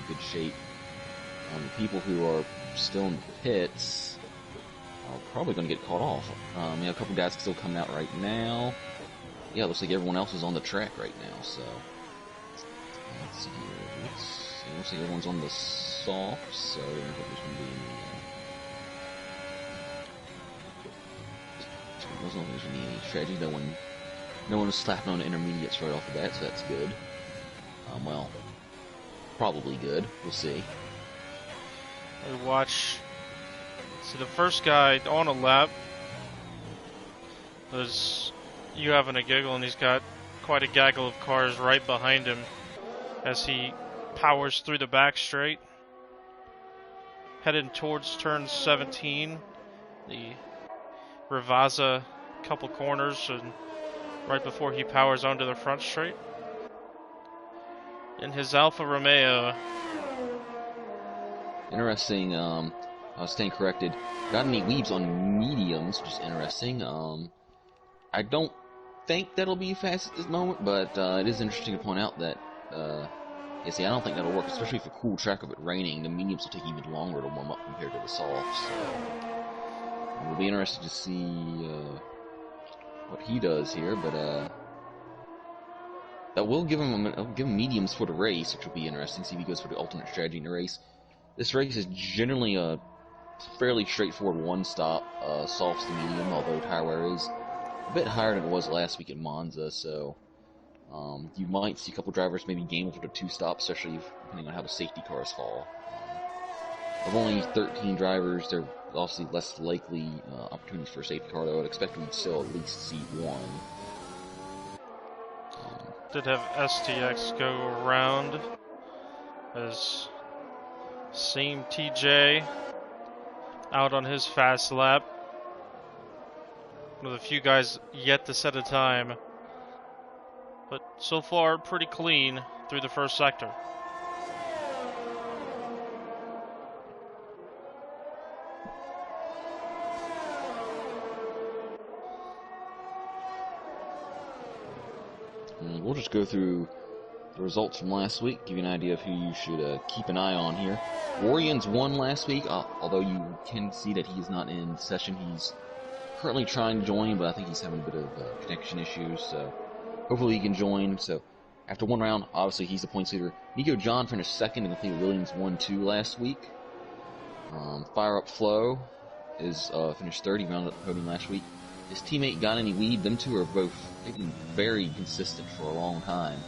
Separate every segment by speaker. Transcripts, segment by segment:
Speaker 1: good shape. The people who are still in the pits are probably going to get caught off. A couple guys still coming out right now. Yeah, looks like everyone else is on the track right now, so... Let's see here. Looks like everyone's on the soft, so I don't think there's going to be any... There's not going to be any strategy. No one is slapping on the intermediates right off the bat, so that's good. Well, probably good. We'll see.
Speaker 2: We watch. So the first guy on a lap was you having a giggle, and he's got quite a gaggle of cars right behind him as he powers through the back straight, headed towards turn 17. The Rivazza couple corners, and right before he powers onto the front straight. In his Alfa Romeo.
Speaker 1: Interesting, I was staying corrected. Got any weaves on mediums, which is interesting. I don't think that'll be fast at this moment, but it is interesting to point out that, I don't think that'll work, especially if a cool track of it raining. The mediums will take even longer to warm up compared to the softs. So we'll be interested to see what he does here, but that will give him mediums for the race, which will be interesting. See if he goes for the alternate strategy in the race. This race is generally a fairly straightforward one-stop, softs to medium, although tire wear is a bit higher than it was last week at Monza, so you might see a couple drivers maybe game for the two-stop, especially depending on how the safety cars fall. Of only 13 drivers, there are obviously less likely opportunities for a safety car, though I'd expect we'd still at least see one.
Speaker 2: Did have STX go around as same TJ out on his fast lap. One of the few guys yet to set a time, but so far pretty clean through the first sector.
Speaker 1: We'll just go through the results from last week, give you an idea of who you should keep an eye on here. Warrians won last week, although you can see that he is not in session. He's currently trying to join, but I think he's having a bit of connection issues, so hopefully he can join. So after one round, obviously he's the points leader. Nico John finished second and completed Williams 1-2 last week. Fire Up Flow is finished third. He rounded up the podium last week. His teammate Got Any Weed, them two are both been very consistent for a long time.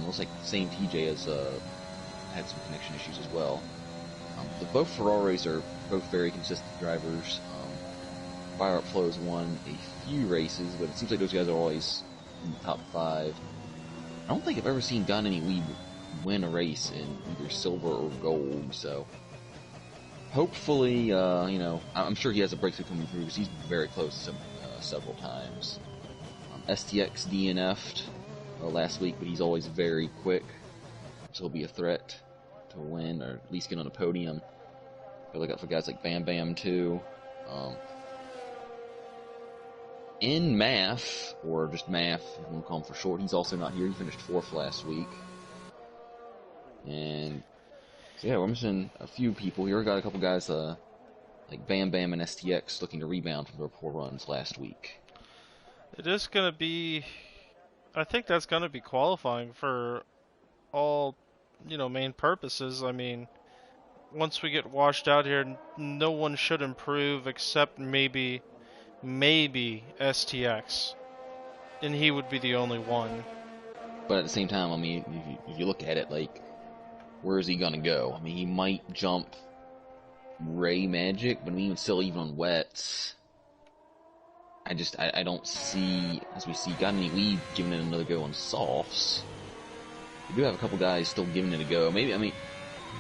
Speaker 1: Looks like the same TJ has had some connection issues as well. Both Ferraris are both very consistent drivers. Fire Up Flow has won a few races, but it seems like those guys are always in the top 5. I don't think I've ever seen Got Any Weed win a race in either silver or gold, so hopefully, I'm sure he has a breakthrough coming through because he's very close several times. STX DNF'd last week, but he's always very quick, so he'll be a threat to win or at least get on the podium. Gotta look out for guys like Bam Bam too. In Math, or just Math, if you want to call him for short, he's also not here. He finished 4th last week. And so yeah, we're missing a few people here. Got a couple guys like Bam Bam and STX looking to rebound from their poor runs last week.
Speaker 2: It is going to be, I think that's going to be qualifying for all, main purposes. I mean, once we get washed out here, no one should improve except maybe STX. And he would be the only one.
Speaker 1: But at the same time, I mean, if you look at it, like, where is he going to go? I mean, he might jump Ray Magic, but even on wets, I don't see, as we see, Got Any Weed giving it another go on softs. We do have a couple guys still giving it a go. Maybe, I mean,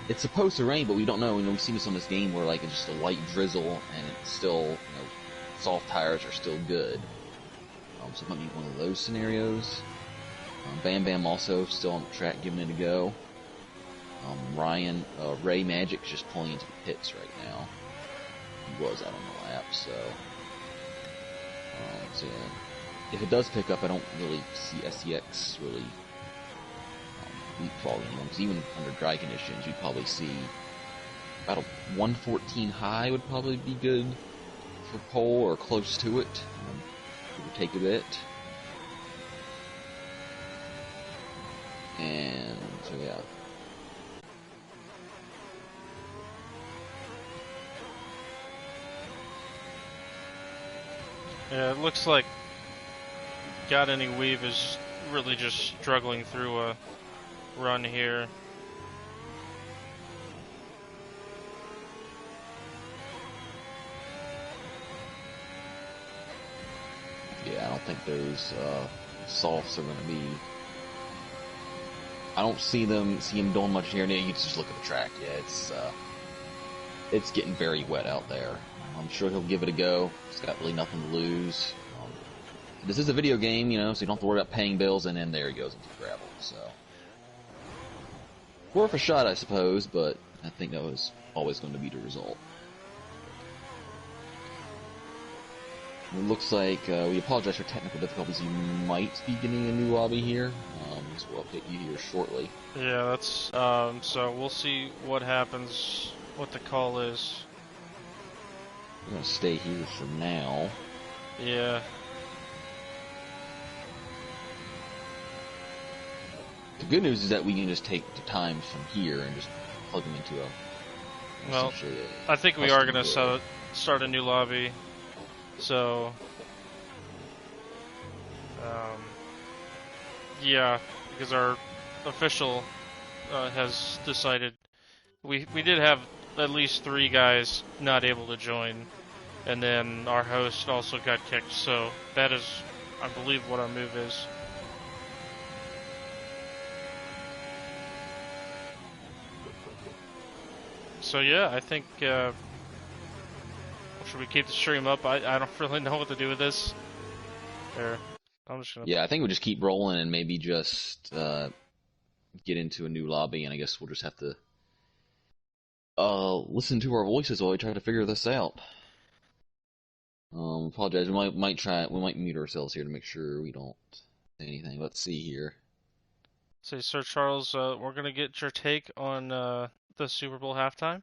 Speaker 1: it's supposed to rain, but we don't know. We've seen this on this game where, like, it's just a light drizzle, and it's still, soft tires are still good. So it might be one of those scenarios. Bam Bam also still on the track giving it a go. Ray Magic's just pulling into the pits right now. He was out on the lap, so yeah. If it does pick up, I don't really see STX really leapfrogging them, because even under dry conditions, you'd probably see about a 114 high would probably be good for pole or close to it. It would take a bit. And so yeah.
Speaker 2: Yeah, it looks like Got Any Weave is really just struggling through a run here.
Speaker 1: Yeah, I don't think those softs are going to be. I don't see him doing much here. You just look at the track. Yeah, it's getting very wet out there. I'm sure he'll give it a go. He's got really nothing to lose. This is a video game, so you don't have to worry about paying bills. And then there he goes into gravel. So worth a shot, I suppose. But I think that was always going to be the result. It looks like we apologize for technical difficulties. You might be getting a new lobby here. So we'll update you here shortly.
Speaker 2: Yeah, that's so we'll see what happens, what the call is.
Speaker 1: We're gonna stay here for now.
Speaker 2: Yeah.
Speaker 1: The good news is that we can just take the times from here and just plug them into
Speaker 2: Well, I think we are gonna start a new lobby. So, yeah, because our official has decided we did have at least 3 guys not able to join, and then our host also got kicked. So that is, I believe, what our move is. So yeah, I think. Should we keep the stream up? I don't really know what to do with this. There, I'm just gonna.
Speaker 1: Yeah, I think we'll just keep rolling and maybe just get into a new lobby, and I guess we'll just have to listen to our voices while we try to figure this out. Apologize. We might mute ourselves here to make sure we don't say anything. Let's see here.
Speaker 2: Say, Sir Charles, we're gonna get your take on the Super Bowl halftime.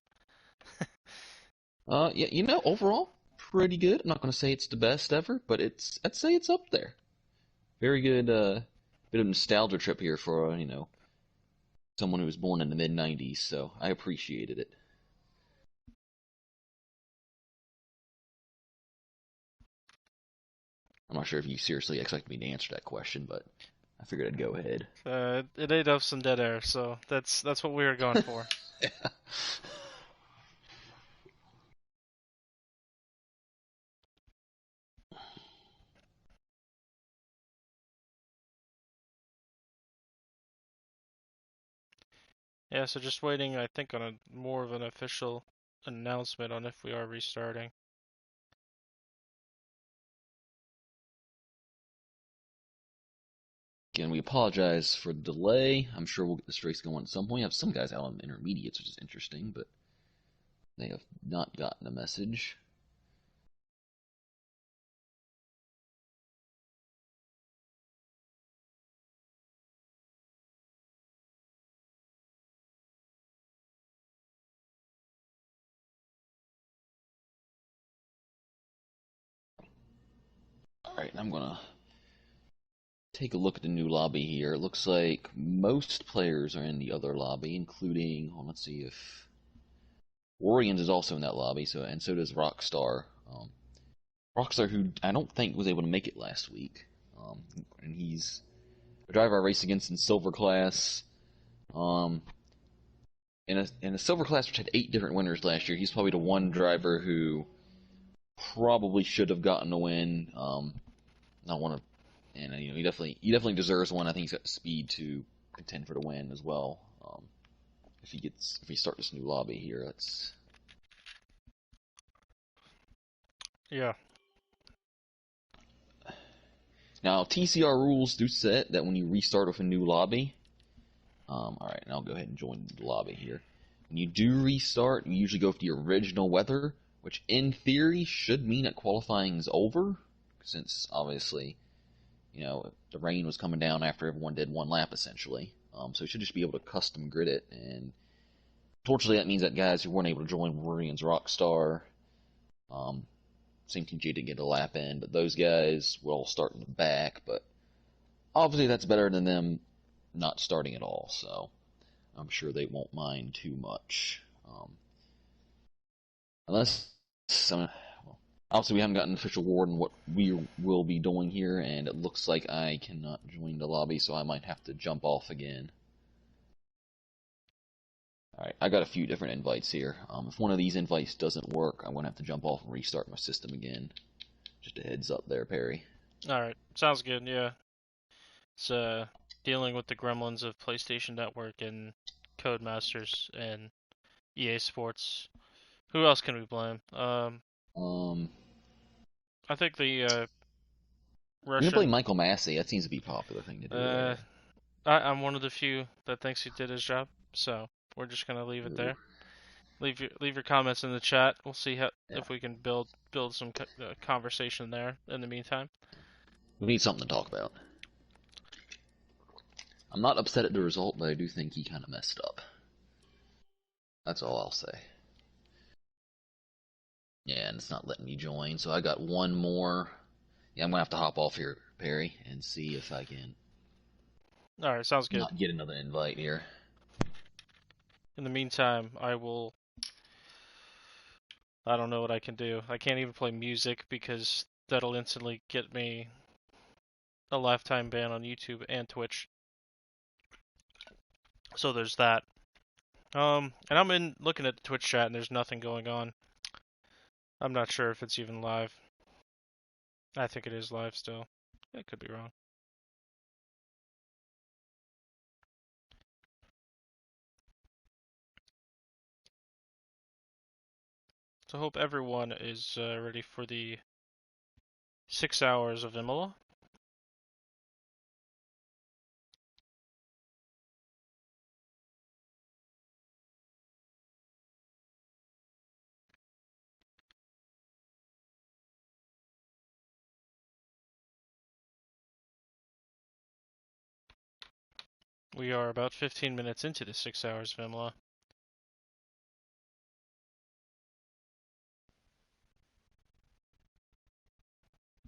Speaker 1: Yeah, overall, pretty good. I'm not going to say it's the best ever, but I'd say it's up there. Very good, bit of nostalgia trip here for, someone who was born in the mid-90s, so I appreciated it. I'm not sure if you seriously expect me to answer that question, but I figured I'd go ahead.
Speaker 2: It ate up some dead air, so that's what we were going for.
Speaker 1: Yeah.
Speaker 2: Yeah, so just waiting, I think, on a more of an official announcement on if we are restarting.
Speaker 1: Again, we apologize for the delay. I'm sure we'll get this race going at some point. We have some guys out on intermediates, which is interesting, but they have not gotten a message. Alright, I'm gonna take a look at the new lobby here. It looks like most players are in the other lobby, including, let's see if Orions is also in that lobby, and so does Rockstar. Rockstar, who I don't think was able to make it last week, and he's a driver I raced against in Silver Class. In a Silver Class, which had 8 different winners last year, he's probably the one driver who probably should have gotten a win. Not one of, and he definitely deserves one. I think he's got the speed to contend for the win as well. If he starts this new lobby here, let's.
Speaker 2: Yeah.
Speaker 1: Now TCR rules do set that when you restart with a new lobby. Alright, and I'll go ahead and join the lobby here. When you do restart, you usually go with the original weather, which in theory should mean that qualifying is over, since obviously, the rain was coming down after everyone did one lap essentially. So it should just be able to custom grid it. And unfortunately, that means that guys who weren't able to join Warriors Rockstar, um, same Team J did get a lap in, but those guys will start in the back. But obviously, that's better than them not starting at all. So I'm sure they won't mind too much. Unless, well, obviously we haven't gotten an official word on what we will be doing here, and it looks like I cannot join the lobby, so I might have to jump off again. Alright, I got a few different invites here. If one of these invites doesn't work, I'm going to have to jump off and restart my system again. Just a heads up there, Perry.
Speaker 2: Alright, sounds good, yeah. It's dealing with the gremlins of PlayStation Network and Codemasters and EA Sports. Who else can we blame? I think the
Speaker 1: We can play
Speaker 2: Russian.
Speaker 1: Michael Massey. That seems to be a popular thing to do there.
Speaker 2: I'm one of the few that thinks he did his job, so we're just gonna leave it
Speaker 1: Ooh,
Speaker 2: there. Leave your comments in the chat. We'll see how
Speaker 1: yeah.
Speaker 2: if we can build some conversation there in the meantime.
Speaker 1: We need something to talk about. I'm not upset at the result, but I do think he kind of messed up. That's all I'll say. Yeah, and it's not letting me join, so I got one more. Yeah, I'm gonna have to hop off here, Perry, and see if I can
Speaker 2: All right, sounds good.
Speaker 1: not get another invite here.
Speaker 2: In the meantime, I don't know what I can do. I can't even play music because that'll instantly get me a lifetime ban on YouTube and Twitch. So there's that. And I'm looking at the Twitch chat and there's nothing going on. I'm not sure if it's even live. I think it is live still. I could be wrong. So I hope everyone is ready for the 6 hours of Imola. We are about 15 minutes into the 6 hours of Imola.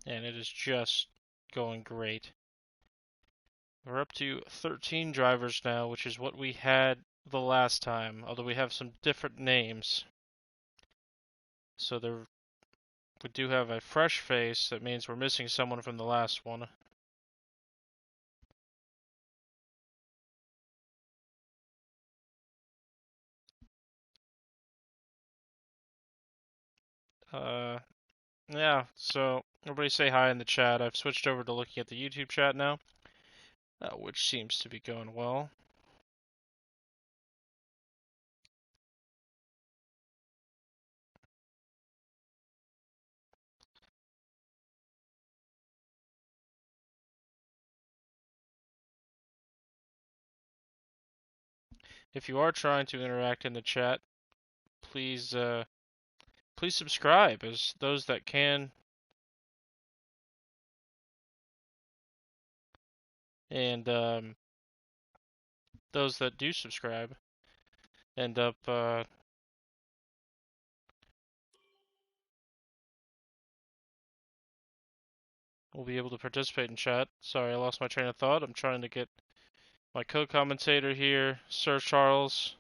Speaker 2: And it is just going great. We're up to 13 drivers now, which is what we had the last time, although we have some different names. So we do have a fresh face. That means we're missing someone from the last one. Yeah, so everybody say hi in the chat. I've switched over to looking at the YouTube chat now, which seems to be going well. If you are trying to interact in the chat, please please subscribe, as those that can, and those that do subscribe end up will be able to participate in chat. Sorry, I lost my train of thought. I'm trying to get my co-commentator here, Sir Charles.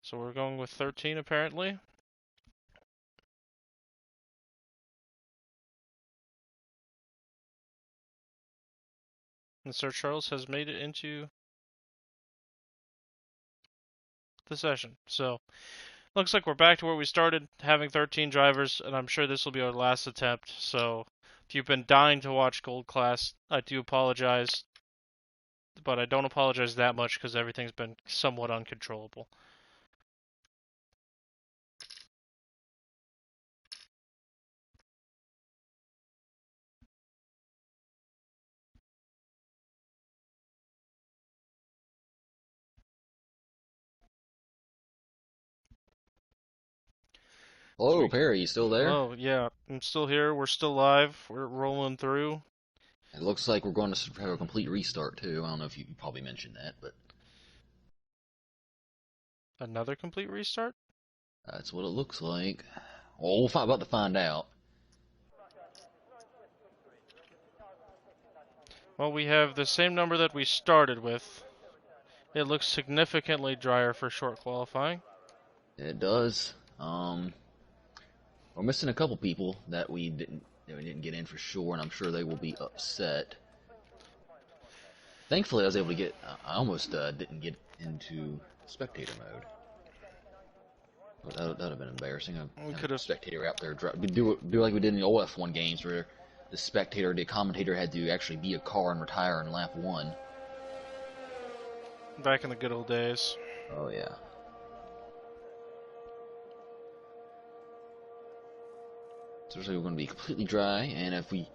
Speaker 2: So we're going with 13 apparently. And Sir Charles has made it into the session. So looks like we're back to where we started, having 13 drivers, and I'm sure this will be our last attempt. So if you've been dying to watch Gold Class, I do apologize, but I don't apologize that much because everything's been somewhat uncontrollable.
Speaker 1: Hello, Perry, you still there?
Speaker 2: Oh, yeah, I'm still here. We're still live. We're rolling through.
Speaker 1: It looks like we're going to have a complete restart, too. I don't know if you probably mentioned that, but
Speaker 2: Another complete restart?
Speaker 1: that's what it looks like. Well, we're about to find out.
Speaker 2: Well, we have the same number that we started with. It looks significantly drier for short qualifying.
Speaker 1: It does. We're missing a couple people that we didn't get in for sure, and I'm sure they will be upset. Thankfully, I was able to get. I almost didn't get into spectator mode. That would have been embarrassing.
Speaker 2: We
Speaker 1: A
Speaker 2: could have.
Speaker 1: spectator out there. We do like we did in the old F1 games, where the commentator had to actually be a car and retire in lap 1.
Speaker 2: Back in the good old days.
Speaker 1: Oh yeah. So we're going to be completely dry, and if we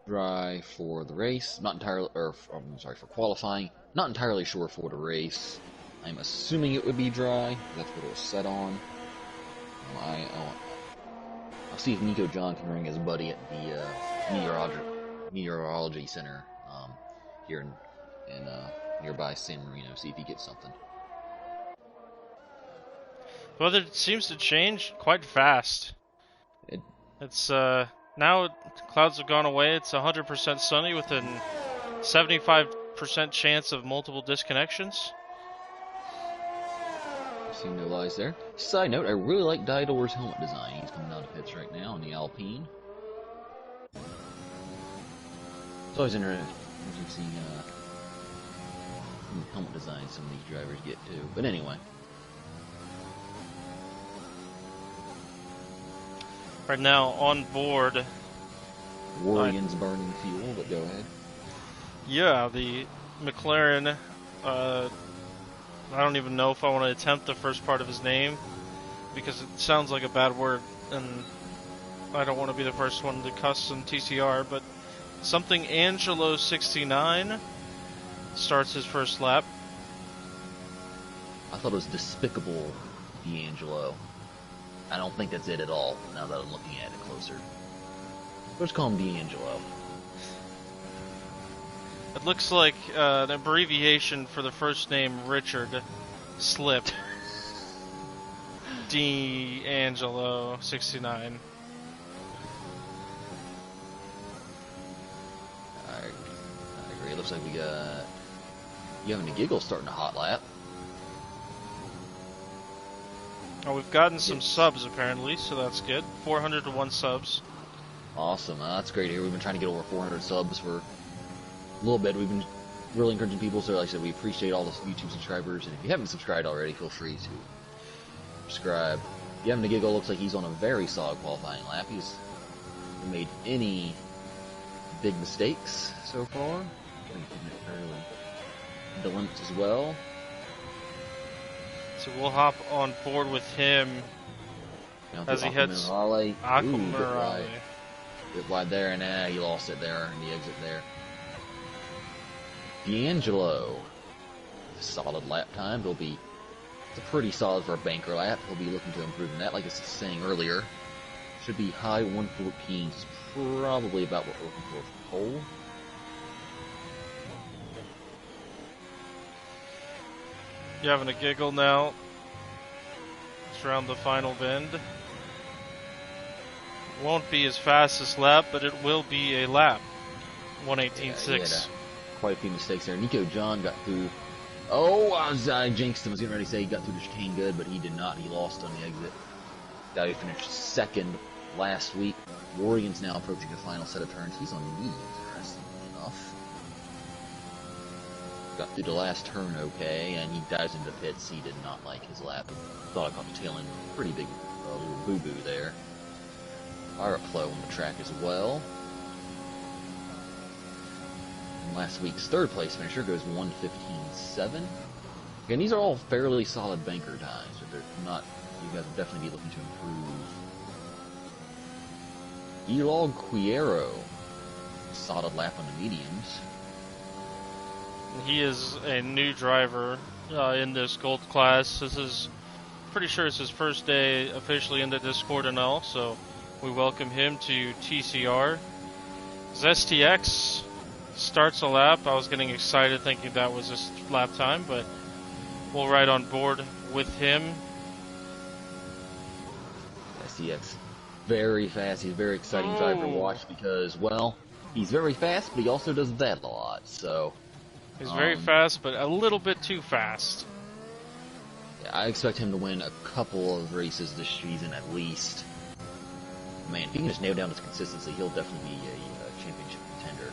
Speaker 1: dry for the race, not entirely, or I'm sorry, for qualifying, not entirely sure for the race. I'm assuming it would be dry. That's what it was set on. I'll see if Nico John can ring his buddy at the meteorology center here in nearby San Marino. See if he gets something.
Speaker 2: Weather seems to change quite fast. It's now clouds have gone away. It's 100% sunny with a 75% chance of multiple disconnections.
Speaker 1: Seeing no lies there. Side note, I really like Diodor's helmet design. He's coming out of pits right now in the Alpine. It's always interesting seeing helmet designs some of these drivers get to. But anyway.
Speaker 2: Right now on board.
Speaker 1: Warrian's burning fuel, but go ahead.
Speaker 2: Yeah, the McLaren. I don't even know if I want to attempt the first part of his name because it sounds like a bad word, and I don't want to be the first one to cuss in TCR. But something Angelo 69 starts his first lap.
Speaker 1: I thought it was Despicable D'Angelo. I don't think that's it at all, now that I'm looking at it closer. Let's call him D'Angelo.
Speaker 2: It looks like an abbreviation for the first name Richard Slip. D'Angelo 69.
Speaker 1: I agree. It looks like we got Yevon the Giggle starting a hot lap.
Speaker 2: Oh, we've gotten some subs apparently, so that's good. 401 subs.
Speaker 1: Awesome. That's great to hear. We've been trying to get over 400 subs for a little bit. We've been really encouraging people, so like I said, we appreciate all the YouTube subscribers. And if you haven't subscribed already, feel free to subscribe. Yevon the Giggle looks like he's on a very solid qualifying lap. He's made any big mistakes so far. The limits as well.
Speaker 2: So we'll hop on board with him as he heads
Speaker 1: Aquamarale. Bit wide there, and he lost it there in the exit there. D'Angelo, solid lap time. It's a pretty solid for a banker lap. He'll be looking to improve in that. Like I was saying earlier, should be high 114s. Probably about what we're looking for pole.
Speaker 2: You having a giggle now? It's around the final bend. Won't be his fastest lap, but it will be a lap. 118.6.
Speaker 1: Quite a few mistakes there. Nico John got through. Oh, I jinxed him. I was getting ready to say he got through the chicane good, but he did not. He lost on the exit. Guy who finished second last week. Warrian's now approaching the final set of turns. He's on mediums, interestingly enough. Got through the last turn okay, and he dives into pits. He did not like his lap. Thought I caught the tail end. Pretty big little boo-boo there. Fire flow on the track as well. And last week's third place finisher goes 1:15.7. Again, these are all fairly solid banker times, but they're not. You guys will definitely be looking to improve. Elog Quiero, solid lap on the mediums.
Speaker 2: He is a new driver in this gold class. This is pretty sure it's his first day officially in the Discord and all, so we welcome him to TCR. STX starts a lap. I was getting excited thinking that was his lap time, but we'll ride on board with him.
Speaker 1: STX, very fast. He's a very exciting driver to watch because, well, he's very fast, but he also does that a lot, so...
Speaker 2: He's very fast, but a little bit too fast.
Speaker 1: Yeah, I expect him to win a couple of races this season at least. Man, if he can just nail down his consistency, he'll definitely be a championship contender.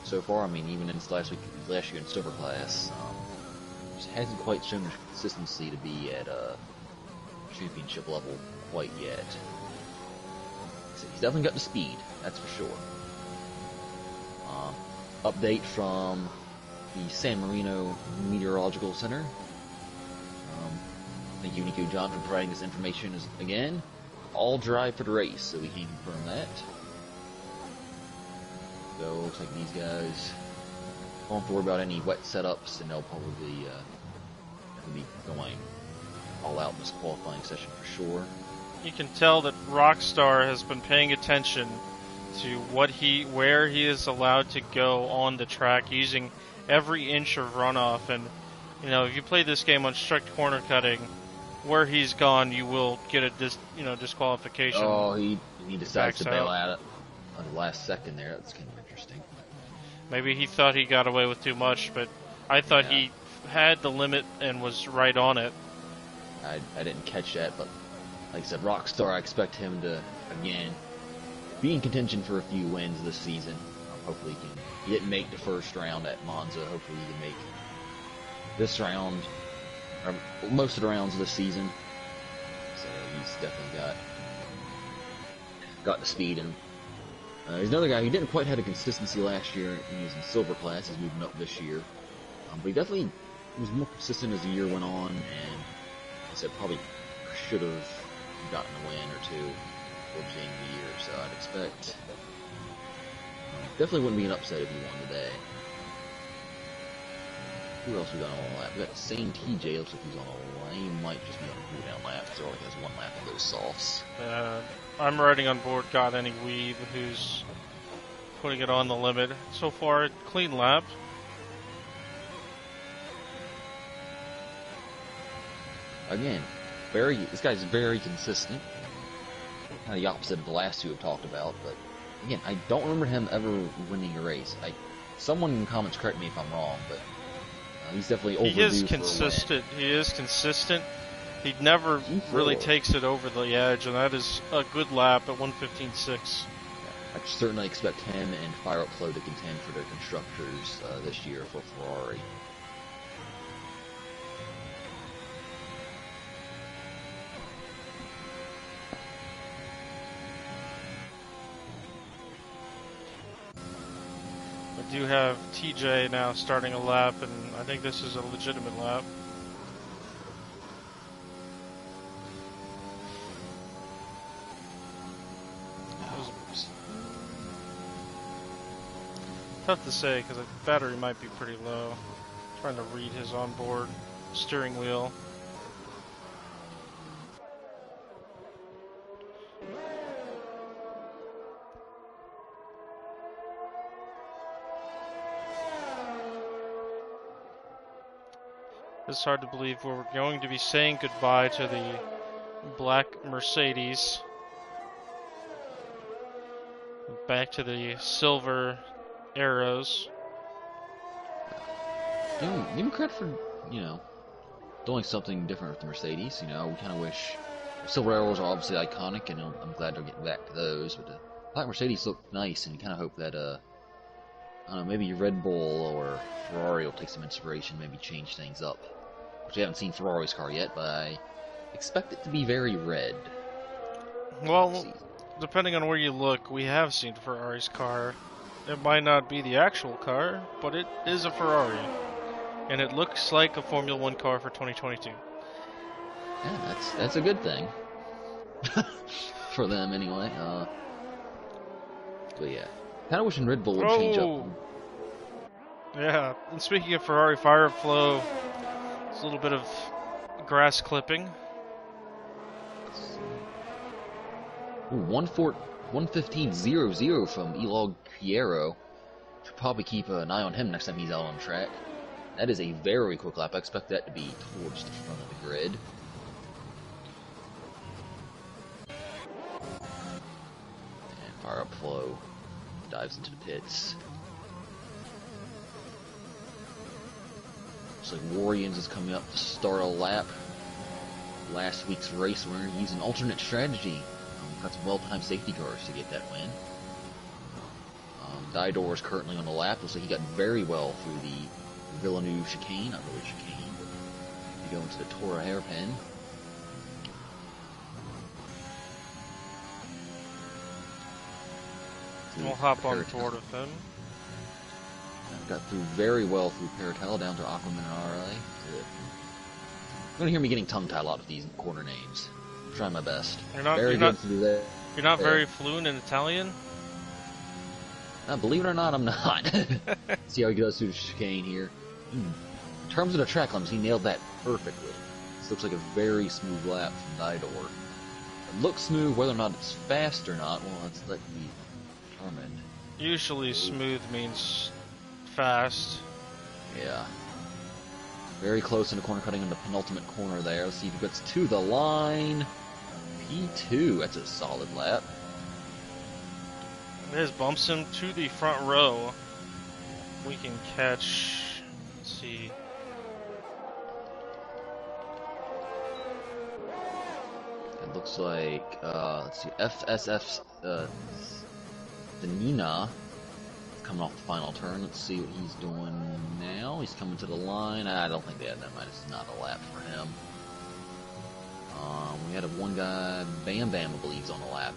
Speaker 1: So far, I mean, even in last year in Silver Class, just hasn't quite shown his consistency to be at championship level quite yet. So he's definitely got the speed, that's for sure. Update from the San Marino Meteorological Center. Thank you, Nico John, for providing this information again. All dry for the race, so we can confirm that. So, looks like these guys won't have to worry about any wet setups, and they'll probably be going all out in this qualifying session for sure.
Speaker 2: You can tell that Rockstar has been paying attention to where he is allowed to go on the track, using every inch of runoff. And you know, if you play this game on strict corner cutting, where he's gone, you will get a disqualification.
Speaker 1: Oh, he decides to bail out on the last second there. That's kind of interesting.
Speaker 2: Maybe he thought he got away with too much, but I thought he had the limit and was right on it.
Speaker 1: I didn't catch that, but like I said, Rockstar, I expect him to, again, be in contention for a few wins this season. Hopefully he didn't make the first round at Monza. Hopefully he can make this round, or most of the rounds of this season. So he's definitely got the speed. And he's another guy who didn't quite have the consistency last year. He was in Silver Class. He's moving up this year. But he definitely was more consistent as the year went on, and like I said, probably should have gotten a win or two towards the end of the year. So I'd expect definitely wouldn't be an upset if he won today. Who else we got on a lap? We got the same TJ. Looks like he's on a lap. He might just be on a cool down lap because he only has one lap of those softs.
Speaker 2: I'm riding on board Got Any Weave, who's putting it on the limit. So far, clean lap.
Speaker 1: Again, this guy's very consistent. Kind of the opposite of the last two I've talked about, but again, I don't remember him ever winning a race. Someone in the comments correct me if I'm wrong, but he's definitely overdue.
Speaker 2: He is consistent. He is consistent. He never really takes it over the edge, and that is a good lap at 1:15.6.
Speaker 1: Yeah, I certainly expect him and Fire Up Flow to contend for their constructors this year for Ferrari.
Speaker 2: I do have TJ now starting a lap, and I think this is a legitimate lap. Tough to say because the battery might be pretty low. Trying to read his onboard steering wheel. It's hard to believe we're going to be saying goodbye to the black Mercedes. Back to the silver arrows.
Speaker 1: Give him credit for, doing something different with the Mercedes. We kind of wish silver arrows are obviously iconic, and I'm glad they're getting back to those. But the black Mercedes look nice, and you kind of hope that I don't know, maybe Red Bull or Ferrari will take some inspiration, maybe change things up. Which we haven't seen Ferrari's car yet, but I expect it to be very red.
Speaker 2: Well, depending on where you look, we have seen Ferrari's car. It might not be the actual car, but it is a Ferrari. And it looks like a Formula 1 car for 2022.
Speaker 1: Yeah, that's a good thing. For them, anyway. But yeah. Kind of wishing Red Bull would change up.
Speaker 2: Yeah, and speaking of Ferrari Fire Flow, it's a little bit of Grass clipping.
Speaker 1: Ooh, 1:15.00 from Elog Piero. Should probably keep an eye on him next time he's out on track. That is a very quick lap. I expect that to be towards the front of the grid. And fire up Flo. Dives into the pits. Looks like Warriors is coming up to start a lap. Last week's race winner used an alternate strategy. Got some well-timed safety cars to get that win. Didor is currently on the lap. Looks like he got very well through the Villeneuve chicane, not really chicane. You go into the Tora hairpin.
Speaker 2: We'll hop on board with him.
Speaker 1: Got through very well through Paratella down to Aquaman and RA. You're going to hear me getting tongue-tied a lot with these corner names. I'm trying my best. You're not
Speaker 2: very fluent in Italian?
Speaker 1: Believe it or not, I'm not. See how he goes through the chicane here. In terms of the track limits, he nailed that perfectly. This looks like a very smooth lap from Didor. It looks smooth, whether or not it's fast or not, well, let's let me determined.
Speaker 2: Usually smooth means fast.
Speaker 1: Yeah. Very close in the corner, cutting in the penultimate corner there. Let's see if he gets to the line. P2, that's a solid lap.
Speaker 2: This bumps him to the front row. We can catch, let's see.
Speaker 1: It looks like, let's see, FSF, the Nina coming off the final turn. Let's see what he's doing now. He's coming to the line. I don't think they had that much. It's not a lap for him. We had one guy, Bam Bam, I believe, is on the lap.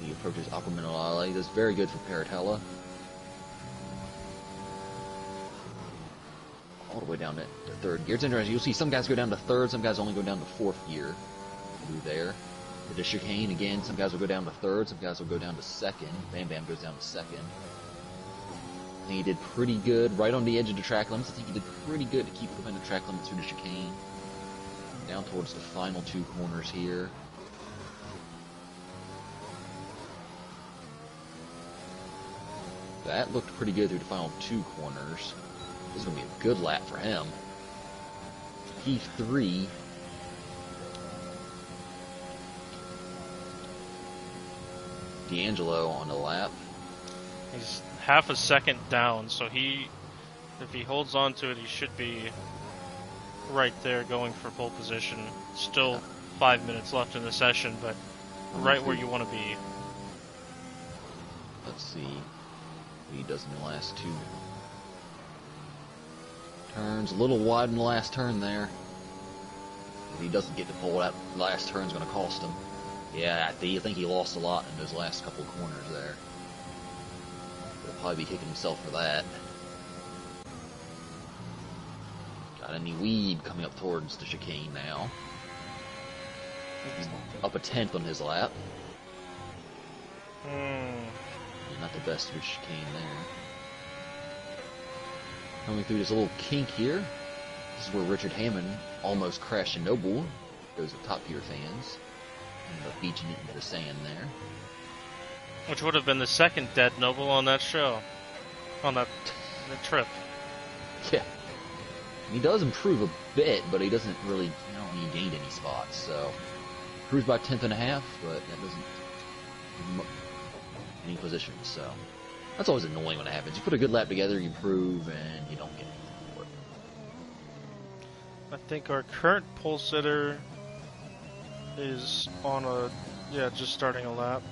Speaker 1: He approaches Aquaman Alale. He does very good for Paratella. All the way down to third gear. It's interesting. You'll see some guys go down to third, some guys only go down to fourth gear. Through there. With the chicane, again, some guys will go down to third, some guys will go down to second. Bam Bam goes down to second. I think he did pretty good right on the edge of the track limits. I think he did pretty good to keep within the track limits through the chicane. Down towards the final two corners here. That looked pretty good through the final two corners. This is going to be a good lap for him. P3. D'Angelo on the lap.
Speaker 2: He's half a second down, so if he holds on to it, he should be right there going for pole position. Still 5 minutes left in the session, but right where you want to be.
Speaker 1: Let's see what he does in the last two turns. A little wide in the last turn there. If he doesn't get the pole, that last turn's going to cost him. Yeah, I think he lost a lot in those last couple of corners there. He'll probably be kicking himself for that. Got any weed coming up towards the chicane now. He's up a 10th on his lap. Not the best of his chicane there. Coming through this little kink here. This is where Richard Hammond almost crashed in Noble. Goes with top tier fans. Ended up beaching it into the sand there.
Speaker 2: Which would have been the second dead Noble on that show. On that trip.
Speaker 1: Yeah. He does improve a bit, but he doesn't really, he gained any spots, so. Cruised by 10th and a half, but that doesn't give him any positions, so. That's always annoying when it happens. You put a good lap together, you improve, and you don't get anything for it.
Speaker 2: I think our current pole sitter is on just starting a lap.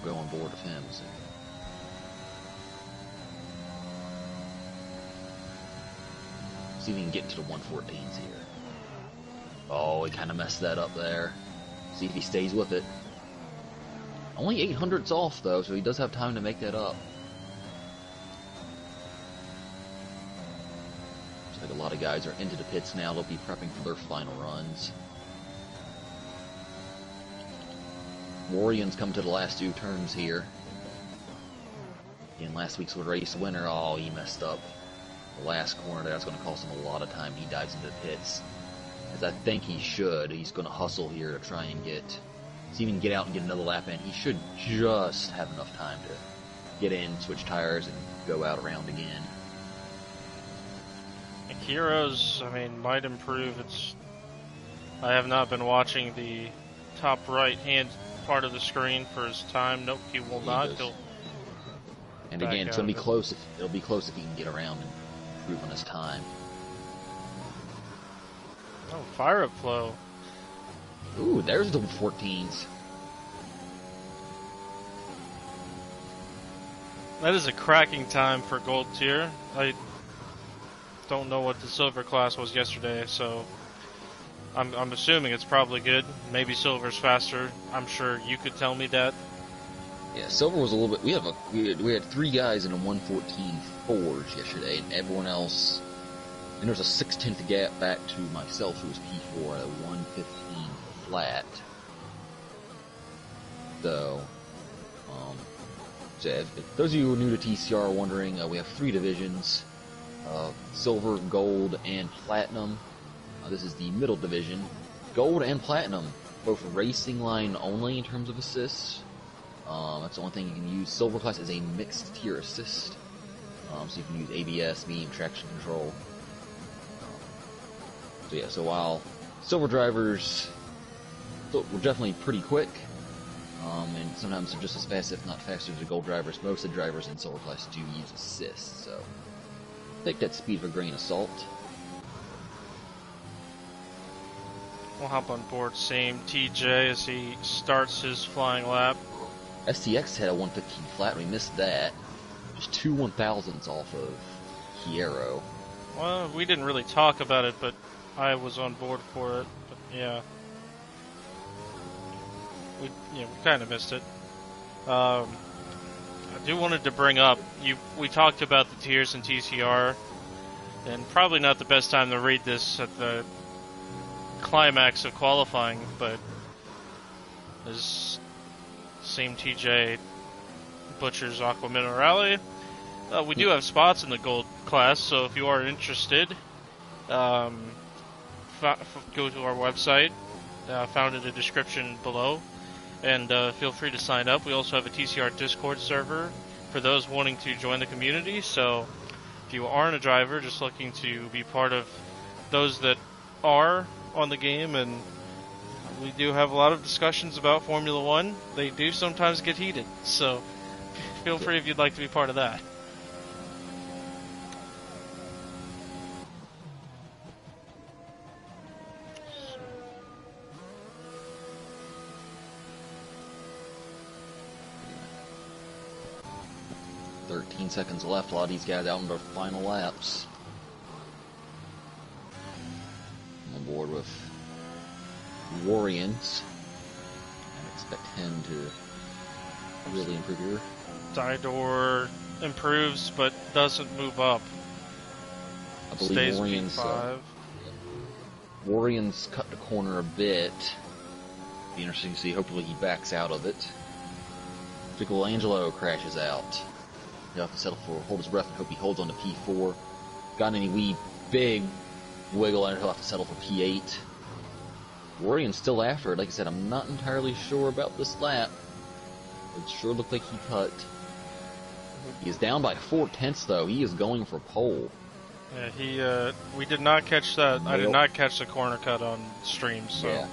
Speaker 1: We'll go on board with him, so. See if we can get into the 114s here. Oh, he kind of messed that up there. See if he stays with it. Only 800s off, though, so he does have time to make that up. Looks like a lot of guys are into the pits now. They'll be prepping for their final runs. Warriors come to the last two turns here. Again, last week's race winner. Oh, he messed up. the last corner there. That's going to cost him a lot of time. He dives into the pits, as I think he should. He's going to hustle here to try and get, see if he can get out and get another lap in. He should just have enough time to get in, switch tires, and go out around again.
Speaker 2: Heroes, I mean, might improve. I have not been watching the top right-hand part of the screen for his time. Nope, he will not.
Speaker 1: And again, it's going to be close. It'll be close if he can get around and improve on his time.
Speaker 2: Oh, fire up flow.
Speaker 1: Ooh, there's the 14s.
Speaker 2: That is a cracking time for gold tier. I don't know what the silver class was yesterday, so I'm assuming it's probably good. Maybe silver's faster. I'm sure you could tell me that.
Speaker 1: Yeah, silver was a little bit. We had 3 guys in a 1:14.4s yesterday, and everyone else. And there was a 6/10 gap back to myself, who was P4 at a 1:15 flat. So, if those of you who are new to TCR are wondering, we have 3 divisions: silver, gold, and platinum. This is the middle division. Gold and platinum, both racing line only in terms of assists. That's the only thing you can use. Silver class is a mixed tier assist, so you can use ABS, medium traction control. So while silver drivers were definitely pretty quick, and sometimes they're just as fast, if not faster, as the gold drivers, most of the drivers in silver class do use assists, so take that speed with a grain of salt.
Speaker 2: We'll hop on board same TJ as he starts his flying lap.
Speaker 1: STX had a 1:15 flat, we missed that. Just 2 1,000ths off of Hierro.
Speaker 2: Well, we didn't really talk about it, but I was on board for it. But yeah, we kind of missed it. I wanted to bring up, we talked about the tiers in TCR, and probably not the best time to read this at the climax of qualifying, but this same TJ butchers Aqua Minerale. We do have spots in the gold class, so if you are interested, go to our website, found in the description below, and feel free to sign up. We also have a TCR Discord server for those wanting to join the community, so if you aren't a driver, just looking to be part of those that are on the game, and we do have a lot of discussions about Formula 1. They do sometimes get heated, so feel free if you'd like to be part of that.
Speaker 1: Seconds left. A lot of these guys out in their final laps. I'm on board with Warriors. I expect him to really improve here.
Speaker 2: Didor improves but doesn't move up.
Speaker 1: I believe Warriors cut the corner a bit. Be interesting to see. Hopefully he backs out of it. Michelangelo crashes out. He'll have to settle for, hold his breath and hope he holds on to P4. Got any wee big wiggle on it, he'll have to settle for P8. Warrior's still after it. Like I said, I'm not entirely sure about this lap. It sure looked like he cut. He is down by 4/10 though. He is going for pole.
Speaker 2: Yeah, we did not catch that. Nope. I did not catch the corner cut on stream, so.
Speaker 1: Yeah.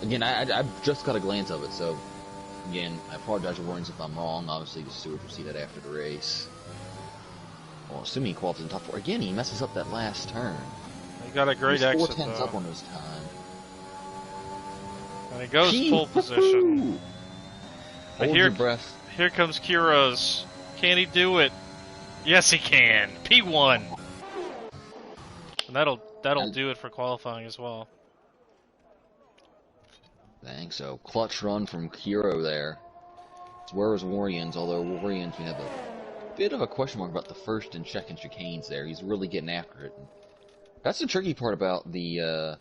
Speaker 1: Again, I've just got a glance of it, so. Again, I apologize to Warriors if I'm wrong. Obviously, the steward will see that after the race. Well, assuming he qualifies in top 4. Again, he messes up that last turn.
Speaker 2: He got a great exit,
Speaker 1: 4/10 up on his time.
Speaker 2: And he goes pole position.
Speaker 1: Hold your breath.
Speaker 2: Here comes Kuros. Can he do it? Yes, he can. P1. And that'll do it for qualifying as well.
Speaker 1: Dang, so clutch run from Kiro there. So where was Warriors? Although Warriors, we have a bit of a question mark about the first and second chicanes there. He's really getting after it. And that's the tricky part about the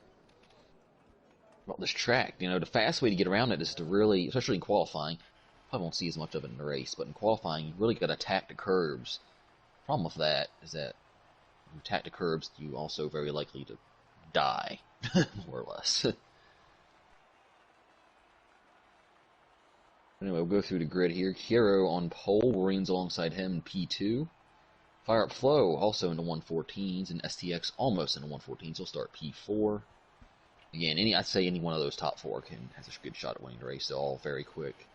Speaker 1: about this track. You know, the fast way to get around it is to really, especially in qualifying, probably won't see as much of it in the race, but in qualifying, you really got to attack the curbs. The problem with that is that you attack the curbs, you also very likely to die, more or less. Anyway, we'll go through the grid here. Hero on pole, Wolverines alongside him in P2. Fire Up Flow also into 114s, and STX almost into 114s. He'll start P4. Again, I'd say any one of those top four has a good shot at winning the race. They're all very quick.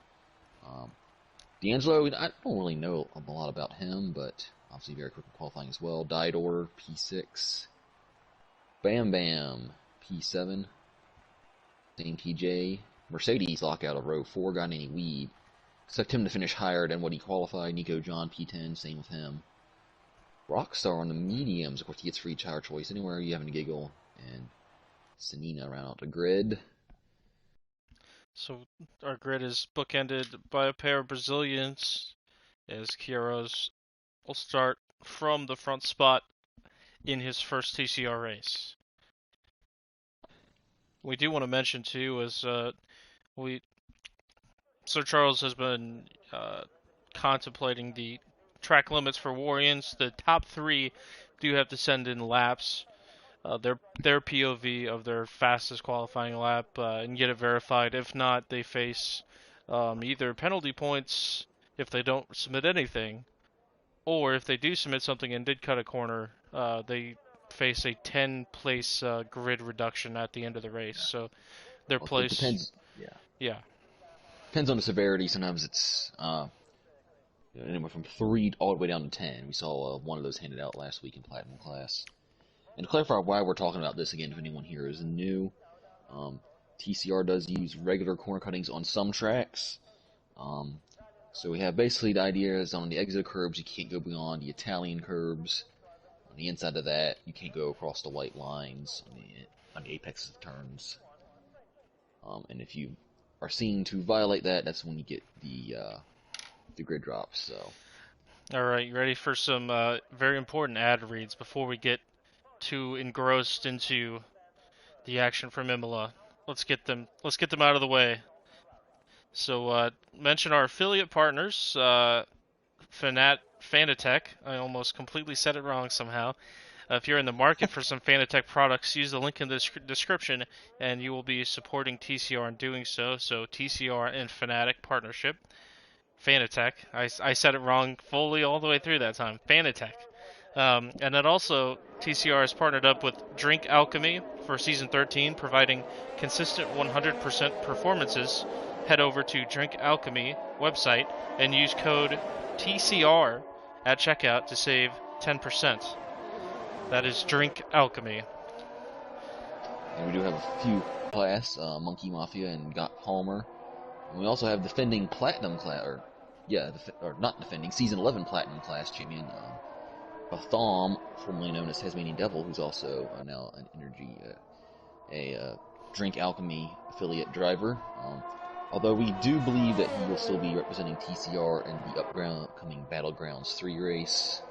Speaker 1: D'Angelo, I don't really know a lot about him, but obviously very quick in qualifying as well. Died Order, P6. Bam Bam, P7. Same TJ. Mercedes lockout of row 4, got any weed. Expect him to finish higher than what he qualified. Nico John, P10, same with him. Rockstar on the mediums, of course he gets free tire choice anywhere you having a giggle. And Sanina around out the grid.
Speaker 2: So our grid is bookended by a pair of Brazilians, as Quiros will start from the front spot in his first TCR race. We do want to mention too is Sir Charles has been contemplating the track limits for Warriors. The top 3 do have to send in laps. Their POV of their fastest qualifying lap and get it verified. If not, they face either penalty points if they don't submit anything, or if they do submit something and did cut a corner, they face a 10-place grid reduction at the end of the race. So their place...
Speaker 1: It depends.
Speaker 2: Yeah.
Speaker 1: Depends on the severity. Sometimes it's anywhere from 3 all the way down to 10. We saw one of those handed out last week in Platinum class. And to clarify why we're talking about this again, if anyone here is new, TCR does use regular corner cuttings on some tracks. So we have basically the idea is on the exit curbs, you can't go beyond the Italian curbs. On the inside of that, you can't go across the white lines on the apex of the turns. And if you are seen to violate that, that's when you get the grid drops. So.
Speaker 2: All right, you ready for some very important ad reads before we get too engrossed into the action from Emilia? Let's get them out of the way. So mention our affiliate partners, Fanatec. I almost completely said it wrong somehow. If you're in the market for some Fanatec products, use the link in the description, and you will be supporting TCR in doing so. So TCR and Fanatec partnership. Fanatec. I said it wrong fully all the way through that time. Fanatec. And then also, TCR has partnered up with Drink Alchemy for Season 13, providing consistent 100% performances. Head over to Drink Alchemy website and use code TCR at checkout to save 10%. That is Drink Alchemy.
Speaker 1: And we do have a few class, Monkey Mafia and Got Palmer. And we also have defending Platinum class, not defending, Season 11 Platinum class champion, Batham, formerly known as Tasmanian Devil, who's also now an Drink Alchemy affiliate driver. Although we do believe that he will still be representing TCR in the upcoming Battlegrounds 3 race.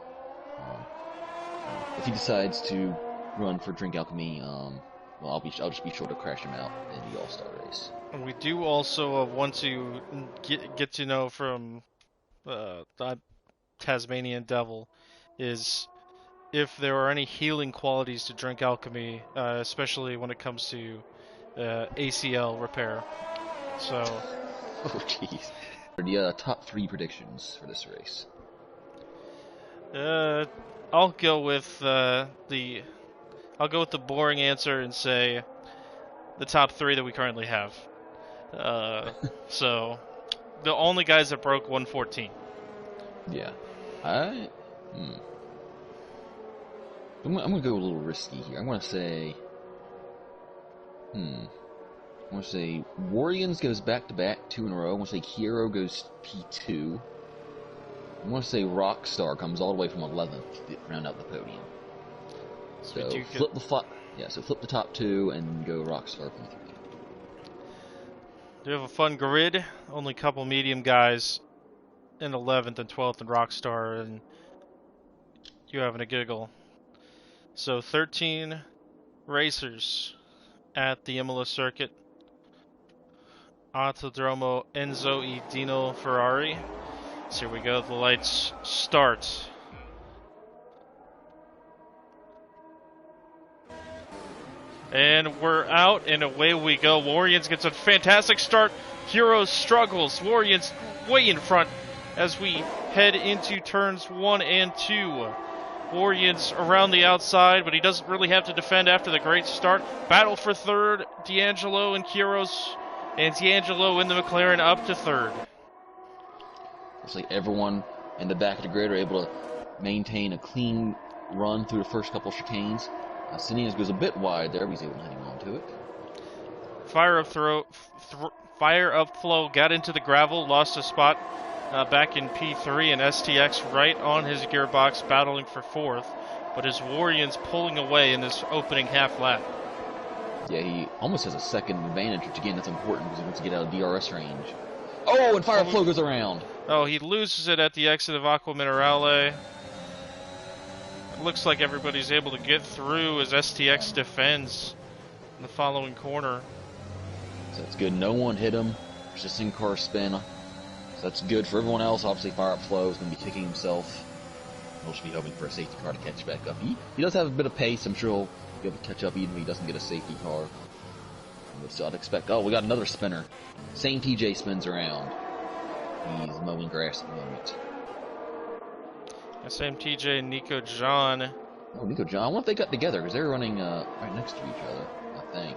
Speaker 1: If he decides to run for Drink Alchemy, I'll just be sure to crash him out in the All-Star race.
Speaker 2: And we do also want to get to know from the Tasmanian Devil is if there are any healing qualities to Drink Alchemy, especially when it comes to ACL repair. So,
Speaker 1: oh jeez. The top 3 predictions for this race.
Speaker 2: I'll go with the boring answer and say the top 3 that we currently have. So the only guys that broke 114.
Speaker 1: Yeah, I'm gonna go a little risky here. I'm gonna say, Warriors goes back-to-back 2 in a row. I'm gonna say Hero goes P2. I'm gonna say Rockstar comes all the way from 11th to round out the podium. So flip the top 2 and go Rockstar P3.
Speaker 2: We have a fun grid. Only a couple medium guys in 11th and 12th and Rockstar, and you having a giggle. So 13 racers at the Imola circuit. Autodromo Enzo e Dino Ferrari. So here we go. The lights start. And we're out, and away we go. Warriors gets a fantastic start. Heroes struggles. Warriors way in front as we head into turns 1 and 2. Warriors around the outside, but he doesn't really have to defend after the great start. Battle for third, D'Angelo and Kiros, and D'Angelo in the McLaren up to third.
Speaker 1: Looks like everyone in the back of the grid are able to maintain a clean run through the first couple chicanes. Sinians goes a bit wide there, but he's able to hang on to it.
Speaker 2: Fire up Flow got into the gravel, lost a spot back in P3, and STX right on his gearbox battling for fourth, but his Warriors pulling away in this opening half lap.
Speaker 1: Yeah, he almost has a second advantage, which again, that's important because he wants to get out of DRS range. Oh, and Fire Up Flow goes around.
Speaker 2: Oh, he loses it at the exit of Aqua Minerale. It looks like everybody's able to get through as STX defends in the following corner.
Speaker 1: So that's good. No one hit him. There's just in-car spin. So that's good for everyone else. Obviously, Fire Up Flow is going to be kicking himself. He'll just be hoping for a safety car to catch back up. He does have a bit of pace. I'm sure he'll be able to catch up even if he doesn't get a safety car. So I'd expect... Oh, we got another spinner. Same TJ spins around. He's mowing grass at the moment.
Speaker 2: Same TJ and Nico John.
Speaker 1: Oh, Nico John. I wonder if they got together because they're running right next to each other, I think.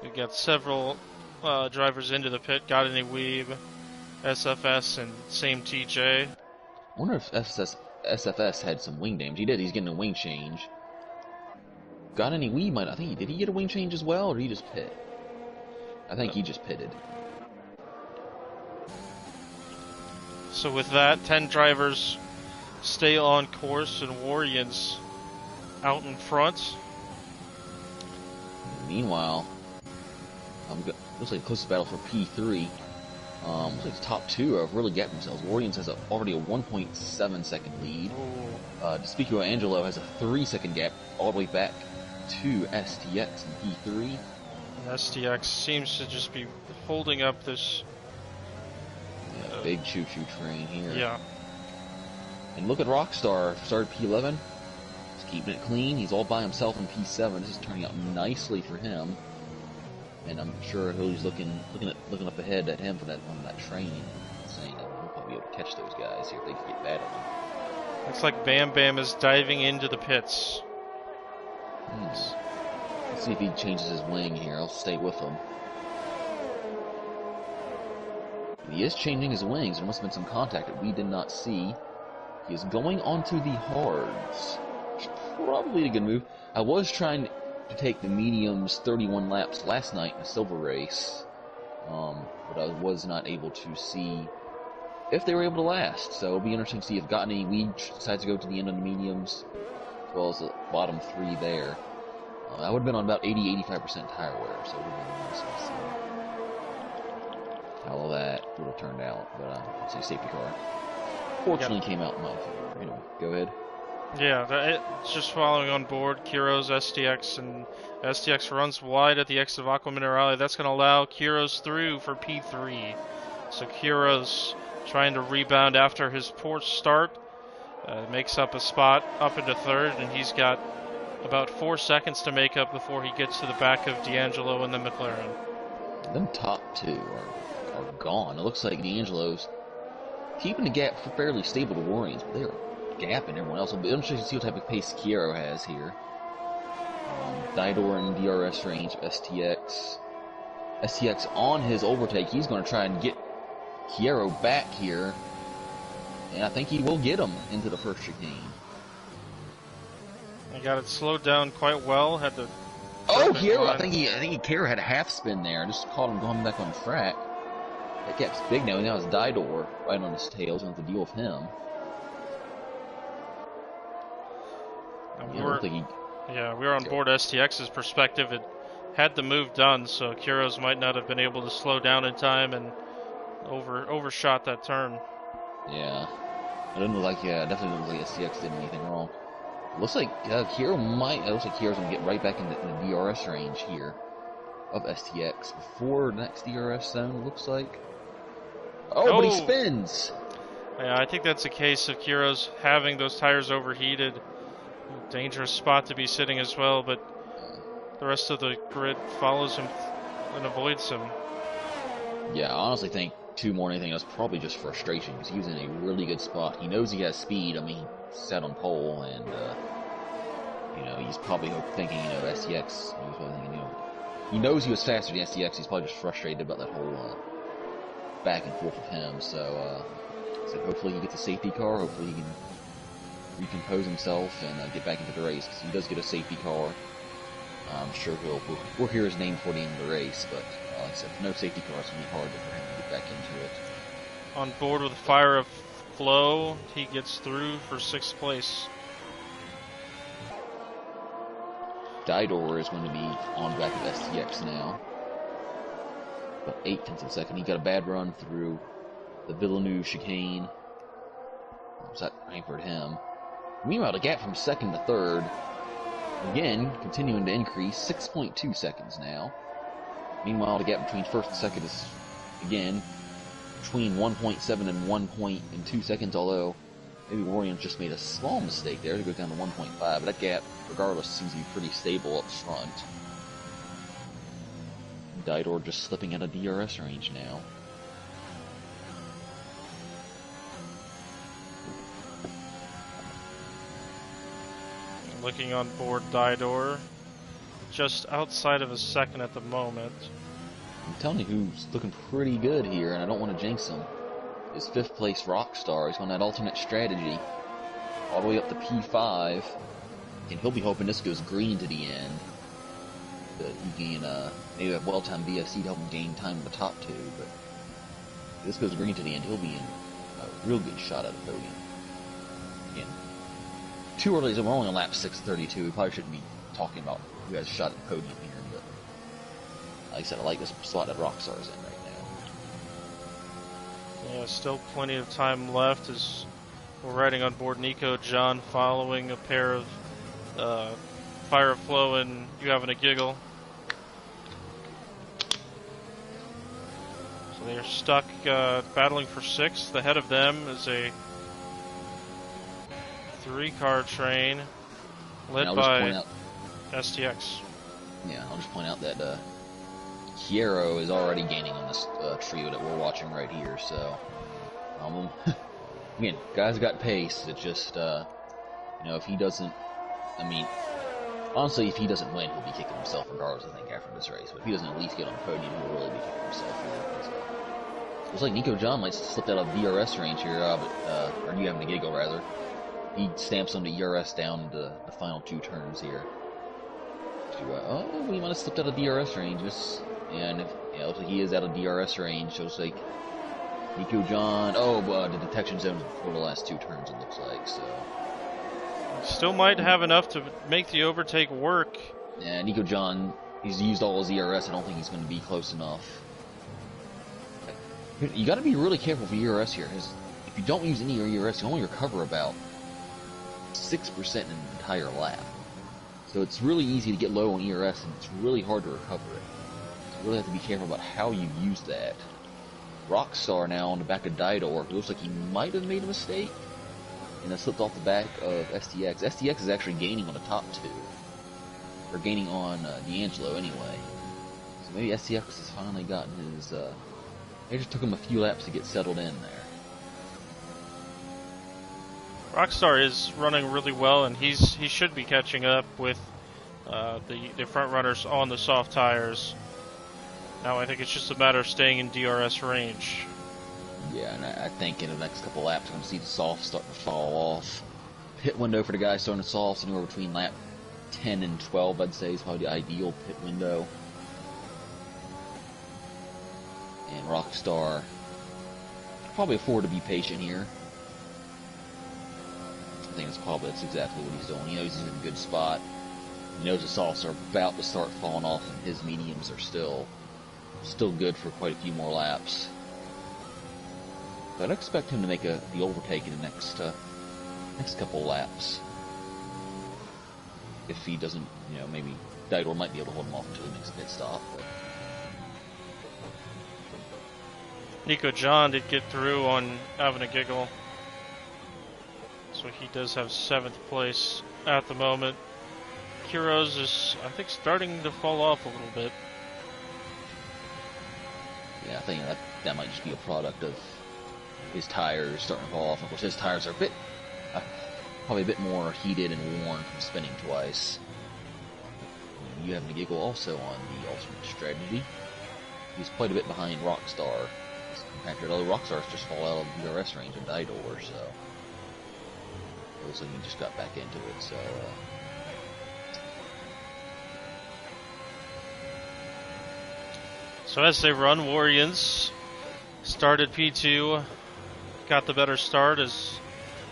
Speaker 2: We've got several drivers into the pit. Got any Weeb, SFS, and same TJ.
Speaker 1: I wonder if SFS had some wing damage. He did. He's getting a wing change. Got any Weeb? I think did he get a wing change as well, or did he just pit? I think he just pitted.
Speaker 2: So with that, 10 drivers stay on course, and Warriors out in front.
Speaker 1: Meanwhile, looks like the closest battle for P3. Looks like the top two have really gapped themselves. Warriors has already a 1.7 second lead. Despico Angelo has a 3-second gap all the way back to STX in P3.
Speaker 2: And STX seems to just be holding up this...
Speaker 1: big choo-choo train here.
Speaker 2: Yeah.
Speaker 1: And look at Rockstar. Started P11. He's keeping it clean. He's all by himself in P7. This is turning out nicely for him. And I'm sure he's looking up ahead at him for that on that train, saying that he'll probably be able to catch those guys here if they can get bad at him.
Speaker 2: Looks like Bam Bam is diving into the pits.
Speaker 1: Let's see if he changes his wing here. I'll stay with him. He is changing his wings. There must have been some contact that we did not see. He is going onto the hards. Which is probably a good move. I was trying to take the mediums 31 laps last night in a silver race. But I was not able to see if they were able to last. So it'll be interesting to see if Gotten Any Weed decides to go to the end of the mediums, as well as the bottom three there. I would have been on about 80-85% tire wear, so it would have been nice to see how that would have turned out. But it's a safety car. Fortunately, came out in my favor. Anyway, go ahead.
Speaker 2: Yeah, it's just following on board. Kiros, STX, and STX runs wide at the exit of Aqua Minerale. That's going to allow Kiros through for P3. So Kiros trying to rebound after his poor start. Makes up a spot up into third, and he's got about 4 seconds to make up before he gets to the back of D'Angelo and the McLaren.
Speaker 1: Them top two are gone. It looks like D'Angelo's keeping the gap fairly stable to Warriors, but they are gapping everyone else. It'll be interesting to see what type of pace Chiaro has here. Didor in DRS range, STX. STX on his overtake. He's going to try and get Chiaro back here, and I think he will get him into the first chicane.
Speaker 2: He got it slowed down quite well. Had to.
Speaker 1: Oh, Chiaro! I think Chiaro had a half spin there. Just caught him going back on the track. That gap's big now. Now it's Didor right on his tail. He's going to have to deal with him.
Speaker 2: We were on board STX's perspective. It had the move done, so Kiros might not have been able to slow down in time and overshot that turn.
Speaker 1: Yeah. It doesn't look like, definitely doesn't look like STX did anything wrong. It looks like Chiaro's going to get right back in the DRS range here of STX before the next DRS zone, it looks like. Oh, but he spins!
Speaker 2: Yeah, I think that's a case of Kiros having those tires overheated Dangerous spot to be sitting as well, but the rest of the grid follows him and avoids him.
Speaker 1: Yeah, I honestly think too more than anything else, probably just frustration because he was in a really good spot. He knows he has speed. I mean, he sat on pole, and he's probably thinking, STX. He's probably thinking, he knows he was faster than STX. He's probably just frustrated about that whole back and forth with him. So hopefully he gets a safety car. Hopefully he can recompose himself and get back into the race. Because he does get a safety car, I'm sure we'll hear his name before the end of the race. But like I said, if no safety car, it's going to be hard for him to get back into it.
Speaker 2: On board with Fire of Flow, he gets through for 6th place.
Speaker 1: Didor is going to be on the back of STX now. About 8/10 of a second. He got a bad run through the Villeneuve chicane. So that hampered him. Meanwhile, the gap from 2nd to 3rd, again, continuing to increase, 6.2 seconds now. Meanwhile, the gap between 1st and 2nd is, again, between 1.7 and 1.2 seconds, although maybe Warriors just made a small mistake there to go down to 1.5, but that gap, regardless, seems to be pretty stable up front. Didor just slipping out of DRS range now.
Speaker 2: Looking on board Didor, just outside of a second at the moment.
Speaker 1: I'm telling you who's looking pretty good here, and I don't want to jinx him, is 5th place Rockstar. He's on that alternate strategy, all the way up to P5, and he'll be hoping this goes green to the end. That he can maybe have well-timed BFC to help him gain time in the top 2, but if this goes green to the end, he'll be in a real good shot at the podium. Again, too early, we're only on lap 6:32. We probably shouldn't be talking about who has a shot at the podium here, but like I said, I like this spot that Rockstar's in right now.
Speaker 2: Yeah, still plenty of time left as we're riding on board Nico John following a pair of Fire of Flow and You Having a Giggle. So they are stuck battling for 6th. Ahead of them is a 3-car train led by STX.
Speaker 1: Yeah, I'll just point out that Hierro is already gaining on this trio that we're watching right here, so again, guys got pace. It's just if he doesn't, honestly, if he doesn't win, he'll be kicking himself regardless, I think, after this race. But if he doesn't at least get on the podium, he'll really be kicking himself here. So, looks like Nico John might slip out of DRS range here, or You Having a Giggle, rather. He stamps on the ERS down to the final 2 turns here. We might have slipped out of DRS range. And it looks like he is out of DRS range. So it's like Nico John. The detection zone for the last 2 turns, it looks like. So
Speaker 2: still might have enough to make the overtake work.
Speaker 1: Yeah, Nico John, he's used all his ERS. I don't think he's going to be close enough. You got to be really careful for ERS here, because if you don't use any ERS, you only recover about 6% in an entire lap. So it's really easy to get low on ERS, and it's really hard to recover it. So you really have to be careful about how you use that. Rockstar now on the back of Didor, who looks like he might have made a mistake, and then slipped off the back of STX. STX is actually gaining on the top 2. Or gaining on D'Angelo anyway. So maybe STX has finally gotten his... it just took him a few laps to get settled in there.
Speaker 2: Rockstar is running really well, and he should be catching up with the front runners on the soft tires. Now I think it's just a matter of staying in DRS range.
Speaker 1: Yeah, and I think in the next couple laps we're going to see the soft starting to fall off. Pit window for the guys starting to soft, anywhere between lap 10 and 12, I'd say, is probably the ideal pit window. And Rockstar probably afford to be patient here. I think that's exactly what he's doing. He knows he's in a good spot. He knows the softs are about to start falling off, and his mediums are still good for quite a few more laps. But I'd expect him to make the overtake in the next couple laps. If he doesn't, maybe Didor might be able to hold him off until he makes a pit stop. But
Speaker 2: Nico John did get through on Having a Giggle, so he does have 7th place at the moment. Heroes is, I think, starting to fall off a little bit.
Speaker 1: Yeah, I think that might just be a product of his tires starting to fall off. Of course, his tires are a bit, probably a bit more heated and worn from spinning twice. You have Nagigel also on the alternate strategy. He's quite a bit behind Rockstar. Although Rockstar's just fall out of the DRS range of Didor, so it looks like he just got back into it.
Speaker 2: So as they run, Warriors started P2, got the better start, is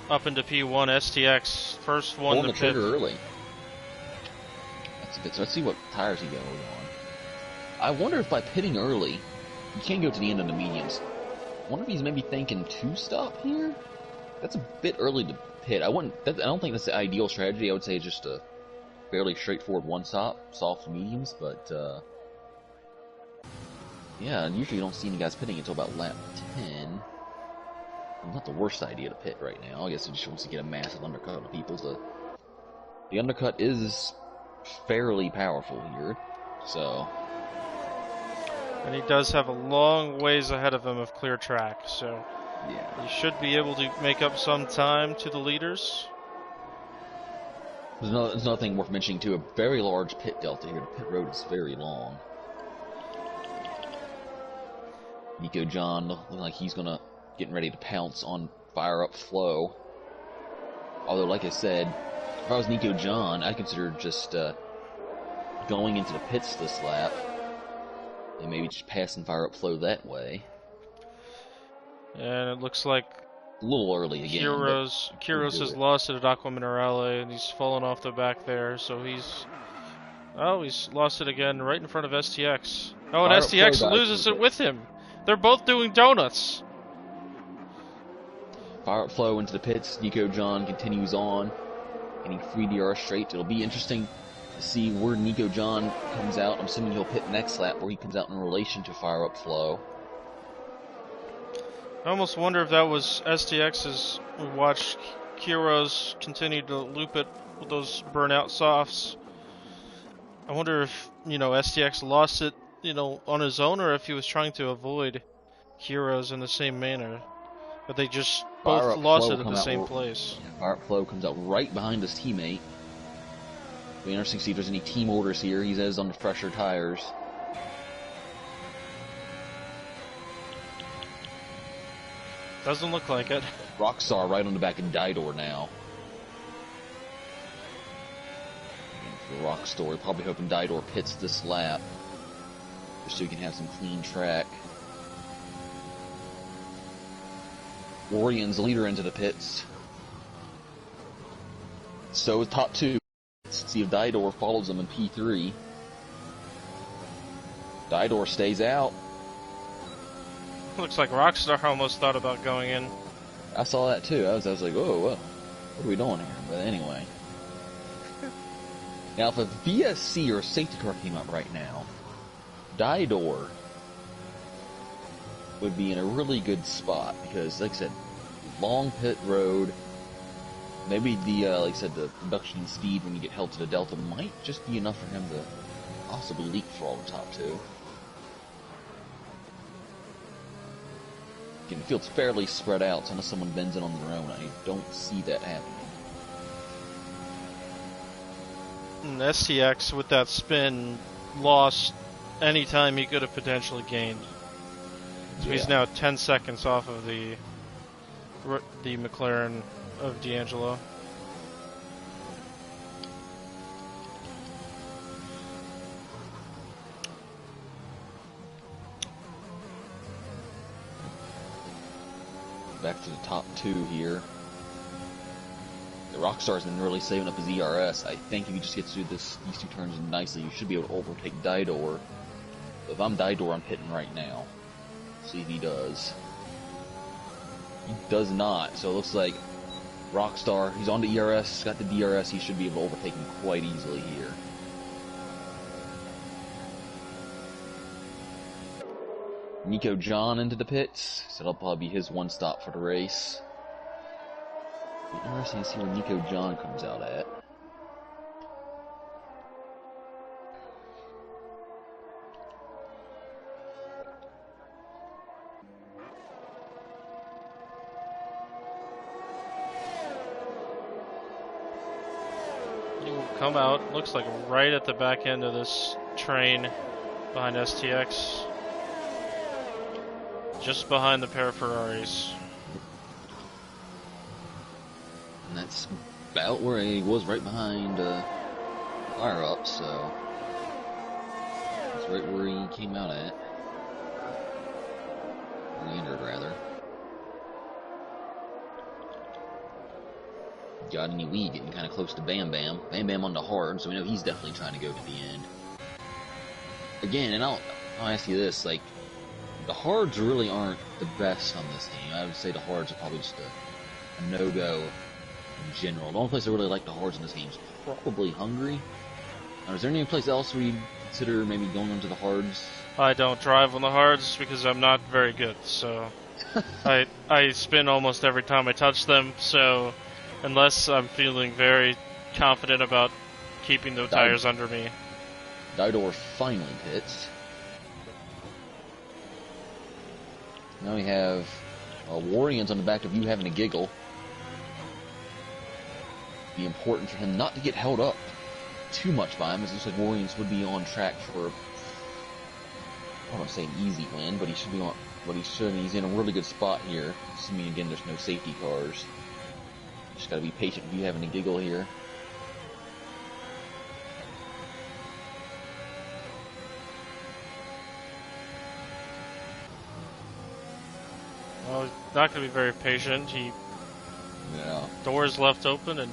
Speaker 2: up into P1. STX first one
Speaker 1: pulling
Speaker 2: to
Speaker 1: the
Speaker 2: pit.
Speaker 1: trigger early. That's a bit. So let's see what tires he goes on. I wonder if by pitting early, you can't go to the end of the mediums. I wonder if he's maybe thinking 2-stop here. That's a bit early to pit. I don't think that's the ideal strategy. I would say just a fairly straightforward 1-stop, soft mediums, but. Yeah, usually you don't see any guys pitting until about lap 10. Not the worst idea to pit right now. I guess he just wants to get a massive undercut on people. The undercut is fairly powerful here, so.
Speaker 2: And he does have a long ways ahead of him of clear track, so
Speaker 1: Yeah.
Speaker 2: he should be able to make up some time to the leaders.
Speaker 1: There's another thing worth mentioning too, a very large pit delta here. The pit road is very long. Nico John looking like he's getting ready to pounce on Fire Up Flow. Although, like I said, if I was Nico John, I'd consider just going into the pits this lap and maybe just passing Fire Up Flow that way.
Speaker 2: And it looks like
Speaker 1: A little early again.
Speaker 2: Kuros has lost it at Aqua Minerale, and he's fallen off the back there, so he's lost it again right in front of STX. Oh, and STX loses it with him. They're both doing donuts.
Speaker 1: Fire Up Flow into the pits. Nico John continues on, getting 3 DRS straight. It'll be interesting to see where Nico John comes out. I'm assuming he'll pit next lap, where he comes out in relation to Fire Up Flow.
Speaker 2: I almost wonder if that was STX as we watched Kuros continue to loop it with those burnout softs. I wonder if, STX lost it, on his own, or if he was trying to avoid Kuros in the same manner. But they just both lost it at the same place.
Speaker 1: Fire Up Flow comes out right behind his teammate. It'll be interesting to see if there's any team orders here. He says on the fresher tires.
Speaker 2: Doesn't look like it.
Speaker 1: Rockstar right on the back of Didor now. The Rockstar, probably hoping Didor pits this lap, just so he can have some clean track. Warriors leader into the pits. So is top 2. Let's see if Didor follows him in P3. Didor stays out.
Speaker 2: Looks like Rockstar almost thought about going in.
Speaker 1: I saw that too. I was like, oh, well, what are we doing here? But anyway. Now, if a VSC or a safety car came up right now, Didor would be in a really good spot because, like I said, long pit road. Maybe like I said, the reduction in speed when you get held to the delta might just be enough for him to possibly leap for all the top 2. The field's fairly spread out, so unless someone bends in on their own, I don't see that happening.
Speaker 2: And STX, with that spin, lost any time he could have potentially gained. So he's now 10 seconds off of the McLaren of D'Angelo.
Speaker 1: Back to the top 2 here. The Rockstar's been really saving up his ERS. I think if he just gets through these 2 turns nicely, you should be able to overtake Didor. If I'm Didor, I'm pitting right now. See if he does. He does not, so it looks like Rockstar, he's on the ERS, got the DRS, he should be able to overtake him quite easily here. Nico John into the pits, so that'll probably be his 1 stop for the race. Interesting to see where Nico John comes out at.
Speaker 2: come out, looks like right at the back end of this train behind STX. Just behind the pair of Ferraris.
Speaker 1: And that's about where he was, right behind Fire Up, so that's right where he came out at. Or he entered, rather. Got any lead, getting kind of close to Bam Bam. Bam Bam on the hard, so we know he's definitely trying to go to the end. Again, and I'll ask you this, like, the hards really aren't the best on this game. I would say the hards are probably just a no-go in general. The only place I really like the hards in this game is probably Hungary. Now, is there any place else where you consider maybe going onto the hards?
Speaker 2: I don't drive on the hards because I'm not very good, so I spin almost every time I touch them, so unless I'm feeling very confident about keeping the tires under me.
Speaker 1: Didor finally pits. Now we have Warrians on the back of you having a giggle. Be important for him not to get held up too much by him, as it looks like Warriors would be on track for, I don't want to say an easy win, but he should be on. But he's in a really good spot here. Assuming again there's no safety cars. Just gotta be patient with you having a giggle here.
Speaker 2: Well, he's not going to be very patient. Doors left open and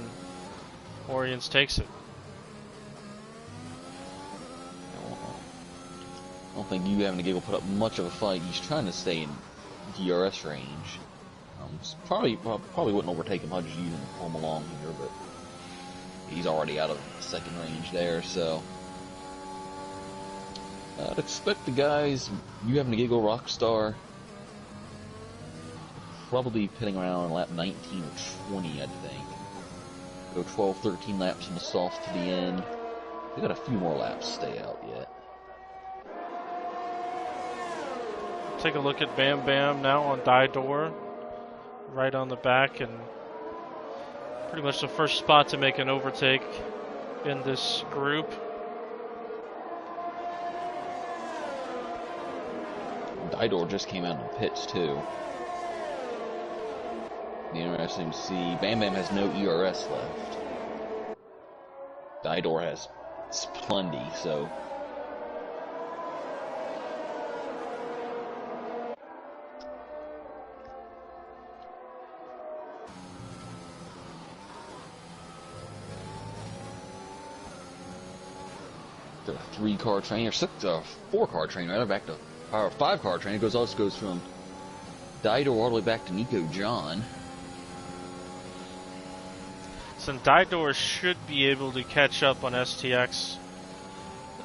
Speaker 2: Oriens takes it.
Speaker 1: I don't think you having a giggle put up much of a fight. He's trying to stay in DRS range. Probably wouldn't overtake him. I'd just use him to pull him along here, but he's already out of second range there, so I'd expect the guys, you having a giggle, Rockstar, probably pitting around on lap 19 or 20, I think. Go 12, 13 laps from the soft to the end. They got a few more laps to stay out yet.
Speaker 2: Take a look at Bam Bam now on Didor, right on the back, and pretty much the first spot to make an overtake in this group.
Speaker 1: Didor just came out in the pits too. Be interesting to see. Bam Bam has no ERS left. Didor has plenty, so. The 3-car train, or 4-car train, rather, back to, or 5-car train. It also goes from Didor all the way back to Nico John.
Speaker 2: So Didor should be able to catch up on STX,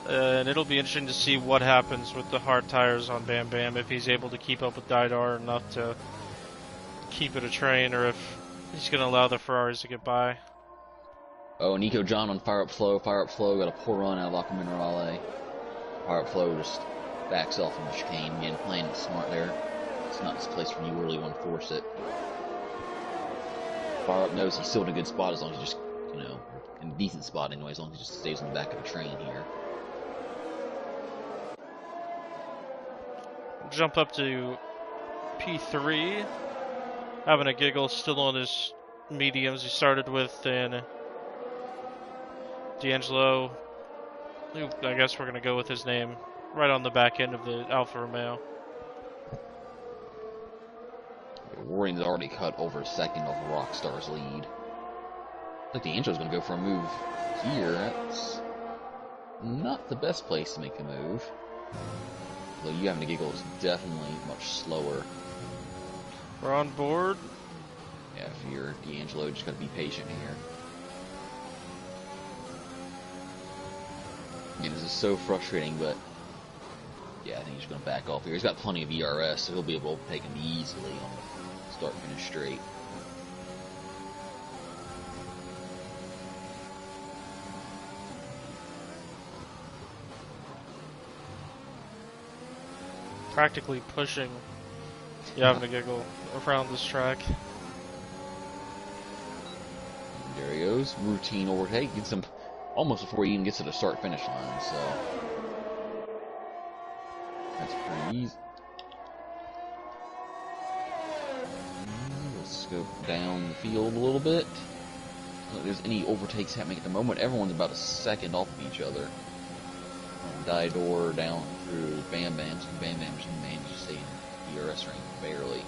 Speaker 2: and it'll be interesting to see what happens with the hard tires on Bam Bam, if he's able to keep up with Didor enough to keep it a train, or if he's going to allow the Ferraris to get by.
Speaker 1: Oh, Nico John on Fire Up Flow. Fire Up Flow got a poor run out of Acqua Minerale. Fire Up Flow just backs off from the chicane. Again, playing it smart there. It's not this place where you really want to force it. Fire Up knows he's still in a good spot as long as he just, in a decent spot anyway, as long as he just stays on the back of the train here.
Speaker 2: Jump up to P3. Having a giggle, still on his mediums he started with, and D'Angelo, I guess we're going to go with his name, right on the back end of the Alfa Romeo.
Speaker 1: Warren's already cut over a second of Rockstar's lead. I think D'Angelo's going to go for a move here. That's not the best place to make a move. Though you having a giggle is definitely much slower.
Speaker 2: We're on board.
Speaker 1: Yeah, if you're D'Angelo, just got to be patient here. Again, this is so frustrating, but yeah, I think he's going to back off here. He's got plenty of ERS, so he'll be able to take him easily on the start-finish straight.
Speaker 2: Practically pushing Having a giggle around this track.
Speaker 1: There he goes. Routine overtake. Gets him almost before he even gets to the start-finish line, so that's pretty easy. Let's go down the field a little bit. If there's any overtakes happening at the moment, everyone's about a second off of each other. Diodor down through Bam Bam, so Bam Bam just managed to stay in the DRS range barely.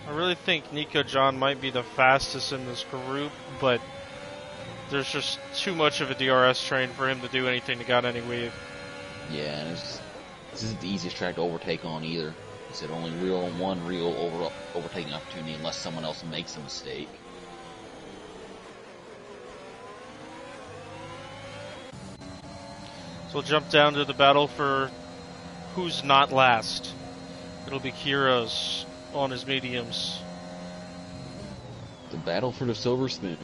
Speaker 2: I really think Nico John might be the fastest in this group, but there's just too much of a DRS train for him to do anything to got any weave.
Speaker 1: Yeah, and this isn't the easiest track to overtake on either. He said only one real overtaking opportunity unless someone else makes a mistake.
Speaker 2: So we'll jump down to the battle for who's not last. It'll be Kiros on his mediums.
Speaker 1: The battle for the silver spoon.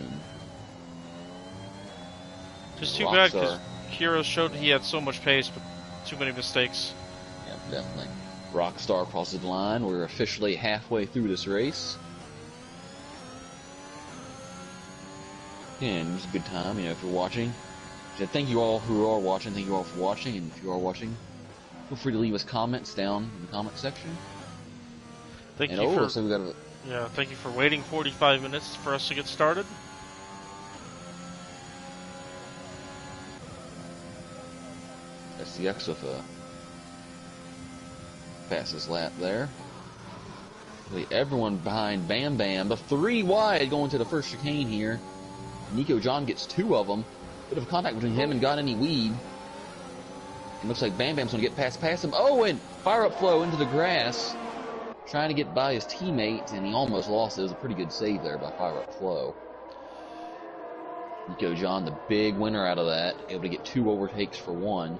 Speaker 2: Just too bad because Kiros showed he had so much pace, but too many mistakes.
Speaker 1: Yeah, definitely. Rockstar crosses the line. We're officially halfway through this race. And it was a good time, if you're watching. So thank you all who are watching. Thank you all for watching. And if you are watching, feel free to leave us comments down in the comment section.
Speaker 2: Thank you for waiting 45 minutes for us to get started.
Speaker 1: STX with a fastest lap there. Everyone behind Bam Bam. The 3 wide going to the first chicane here. Nico John gets 2 of them. Bit of contact between him and got any weed. It looks like Bam Bam's going to get past him. Oh, and fire up flow into the grass. Trying to get by his teammate, and he almost lost it. It was a pretty good save there by fire up flow. Nico John, the big winner out of that. Able to get 2 overtakes for 1.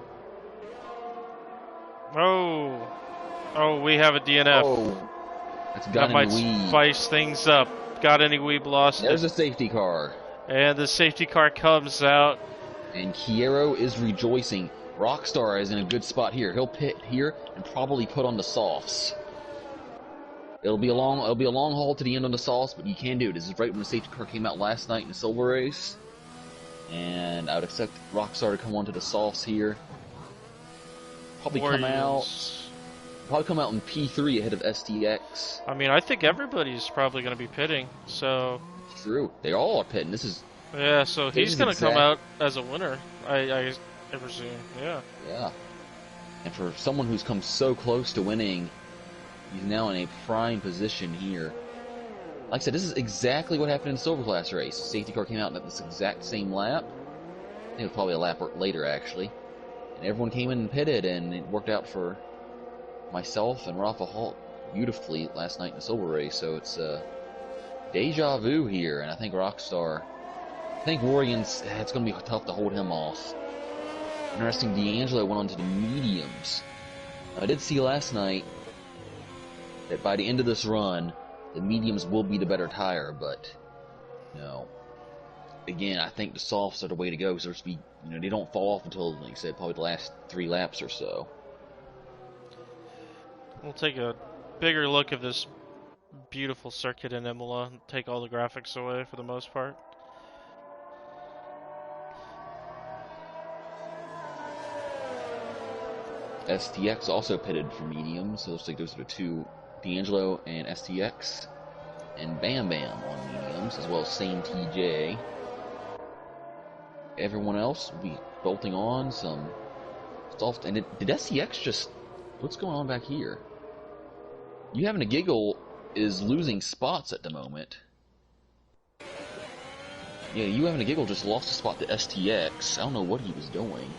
Speaker 2: Oh, we have a DNF.
Speaker 1: Oh,
Speaker 2: that might spice things up. Got any weeb lost?
Speaker 1: There's a safety car.
Speaker 2: And the safety car comes out.
Speaker 1: And Kiero is rejoicing. Rockstar is in a good spot here. He'll pit here and probably put on the softs. It'll be a long haul to the end on the softs, but you can do it. This is right when the safety car came out last night in the silver race. And I would expect Rockstar to come onto the softs here. Probably come out in P3 ahead of STX.
Speaker 2: I mean, I think everybody's probably going to be pitting, so...
Speaker 1: True. They all are pitting.
Speaker 2: Yeah, so he's going to come out as a winner, I presume. Yeah.
Speaker 1: Yeah. And for someone who's come so close to winning, he's now in a prime position here. Like I said, this is exactly what happened in the Silver Class race. Safety car came out at this exact same lap. I think it was probably a lap later, actually. And everyone came in and pitted, and it worked out for myself and Rafa Halt beautifully last night in the Silver race. So it's deja vu here, and I think Rockstar... I think Warriors, it's going to be tough to hold him off. Interesting, D'Angelo went on to the mediums. I did see last night that by the end of this run, the mediums will be the better tire, but, again, I think the softs are the way to go, so they don't fall off until, like I said, probably the last 3 laps or so.
Speaker 2: We'll take a bigger look at this beautiful circuit in Imola and take all the graphics away for the most part.
Speaker 1: STX also pitted for mediums, so it looks like those are the 2, D'Angelo and STX, and Bam Bam on mediums, as well as same TJ. Everyone else will be bolting on some stuff. And did STX just... What's going on back here? You Having a Giggle is losing spots at the moment. Yeah, You Having a Giggle just lost a spot to STX. I don't know what he was doing.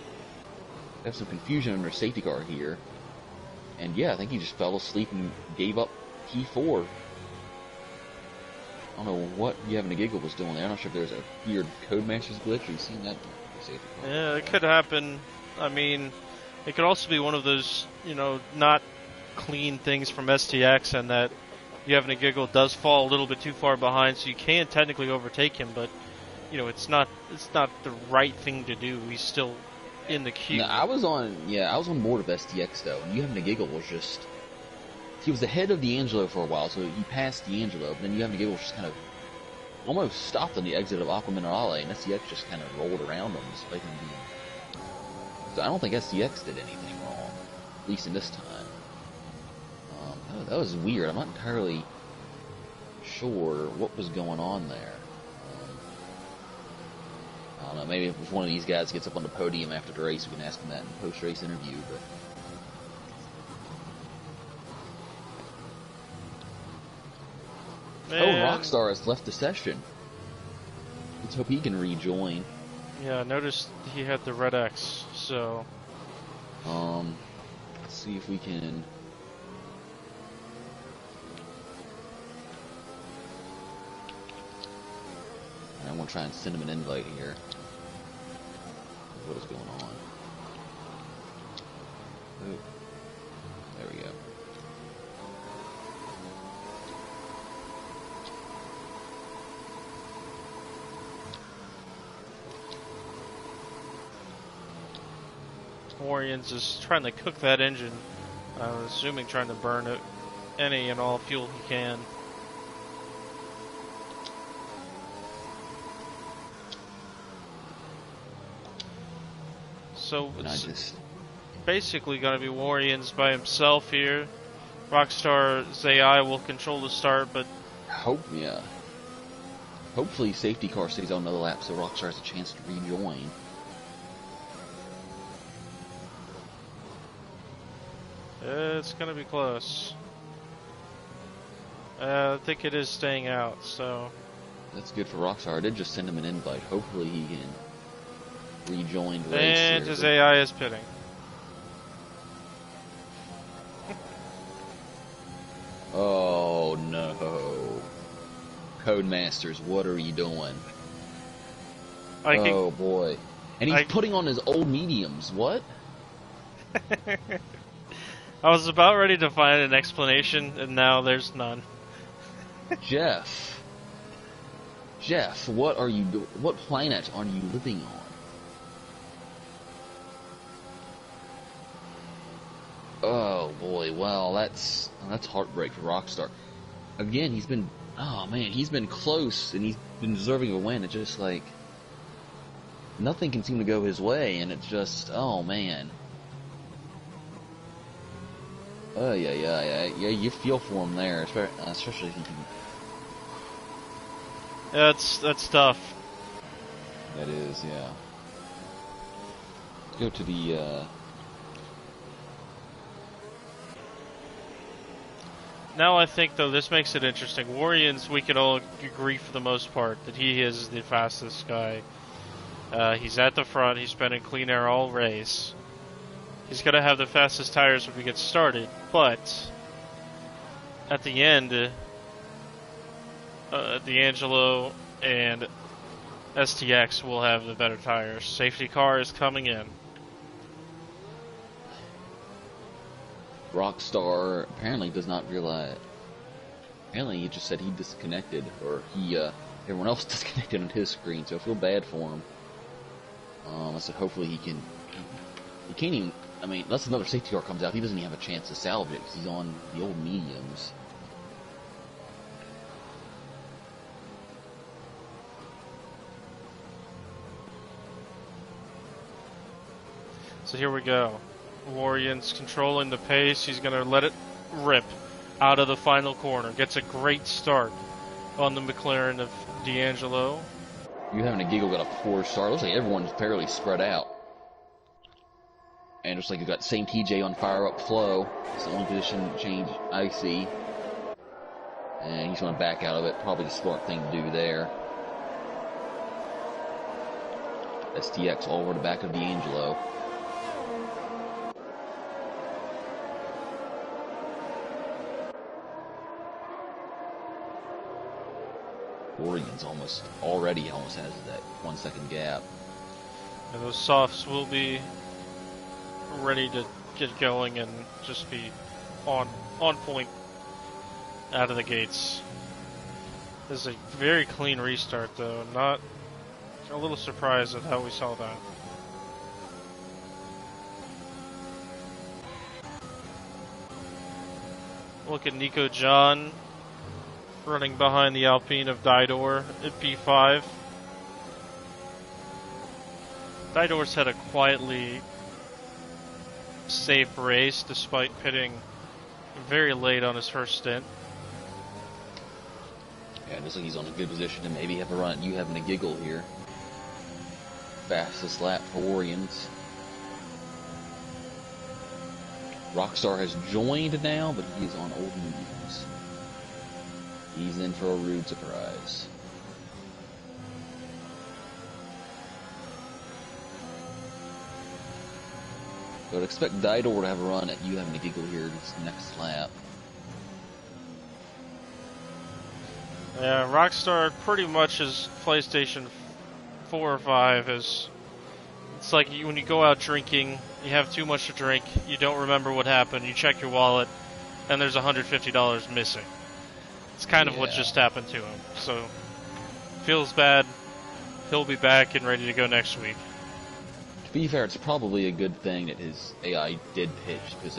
Speaker 1: Have some confusion under safety car here. And yeah, I think he just fell asleep and gave up P4. I don't know what You Having a Giggle was doing there. I'm not sure if there's a weird Codemasters glitch. Have you seen that?
Speaker 2: Yeah, it could happen. I mean, it could also be one of those, not clean things from STX, and that You Having a Giggle does fall a little bit too far behind, so you can technically overtake him, but it's not the right thing to do. He's still in the queue.
Speaker 1: No, I was on board with STX though. You Having a Giggle was just... He was ahead of D'Angelo for a while, so he passed D'Angelo, but then You Having a Giggle was just kind of almost stopped on the exit of Aqua Minerale, and STX just kind of rolled around them despite him being... So I don't think STX did anything wrong, at least in this time. That was weird. I'm not entirely sure what was going on there. I don't know, maybe if one of these guys gets up on the podium after the race, we can ask him that in the post-race interview, but...
Speaker 2: Man.
Speaker 1: Oh, Rockstar has left the session. Let's hope he can rejoin.
Speaker 2: Yeah, I noticed he had the red X, so...
Speaker 1: Let's see if we can... I'm gonna try and send him an invite here. What is going on? Oh, there we go.
Speaker 2: Warriors is trying to cook that engine. I'm assuming trying to burn it, any and all fuel he can. So it's basically going to be Warriors by himself here. Rockstar's AI will control the start, but...
Speaker 1: Yeah. Hopefully safety car stays on another lap so Rockstar has a chance to rejoin.
Speaker 2: It's going to be close. I think it is staying out, so...
Speaker 1: That's good for Rockstar. I did just send him an invite. Hopefully he can rejoin the race.
Speaker 2: And his AI is pitting.
Speaker 1: Oh no. Codemasters, what are you doing? Oh boy. And he's putting on his old mediums. What?
Speaker 2: I was about ready to find an explanation, and now there's none.
Speaker 1: Jeff, what are you doing? What planet are you living on? Oh boy, well that's heartbreak for Rockstar. Again, he's been close and he's been deserving of a win. It's just like nothing can seem to go his way, and it's just oh man. Oh yeah. You feel for him there, especially if he can.
Speaker 2: That's tough.
Speaker 1: That is, yeah. Let's go to the.
Speaker 2: Now I think though this makes it interesting. Warriors, we can all agree for the most part that he is the fastest guy. He's at the front. He's been in clean air all race. He's going to have the fastest tires when we get started, but at the end, D'Angelo and STX will have the better tires. Safety car is coming in.
Speaker 1: Rockstar apparently does not realize. Apparently, he just said he disconnected, or everyone else disconnected on his screen. So I feel bad for him. I said hopefully he can. He can't even. I mean, unless another safety car comes out, he doesn't even have a chance to salvage it because he's on the old mediums.
Speaker 2: So here we go. Warriors controlling the pace. He's going to let it rip out of the final corner. Gets a great start on the McLaren of D'Angelo.
Speaker 1: You having a giggle got a poor start. Looks like everyone's fairly spread out. And looks like you've got same TJ on fire up flow. It's the only position change I see. And he's going to back out of it. Probably the smart thing to do there. STX all over the back of D'Angelo. Oregon's almost has that 1 second gap.
Speaker 2: And those softs will be ready to get going and just be on point out of the gates. This is a very clean restart though. Not a little surprised at how we saw that. Look at Nico John running behind the Alpine of Didor at P5. Didor's had a quietly safe race despite pitting very late on his first stint.
Speaker 1: Yeah, it looks like he's on a good position to maybe have a run at you having a giggle here. Fastest lap for Orions. Rockstar has joined now, but he is on old news. He's in for a rude surprise. But expect Didor to have a run at you having a giggle here this next lap.
Speaker 2: Yeah, Rockstar pretty much is PlayStation 4 or 5 is. It's like when you go out drinking, you have too much to drink, you don't remember what happened, you check your wallet, and there's $150 missing. It's kind of what just happened to him. So, feels bad. He'll be back and ready to go next week.
Speaker 1: To be fair, it's probably a good thing that his AI did pitch, because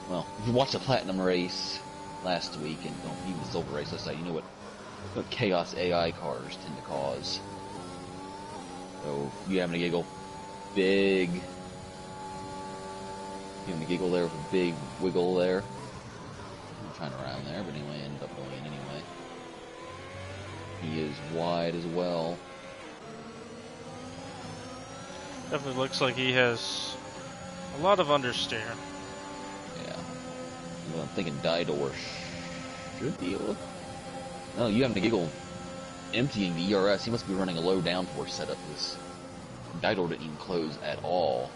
Speaker 1: well, if you watched the Platinum race last week, and even the Silver race last night, you know what chaos AI cars tend to cause. So, you having a giggle, big, having a giggle there with a big wiggle there. I'm trying around there, but anyway, ended up going in anyway. He is wide as well.
Speaker 2: Definitely looks like he has a lot of understeer.
Speaker 1: Yeah. Well, I'm thinking Didor should be able to. No, you having a giggle emptying the ERS. He must be running a low downforce setup. This Didor didn't even close at all.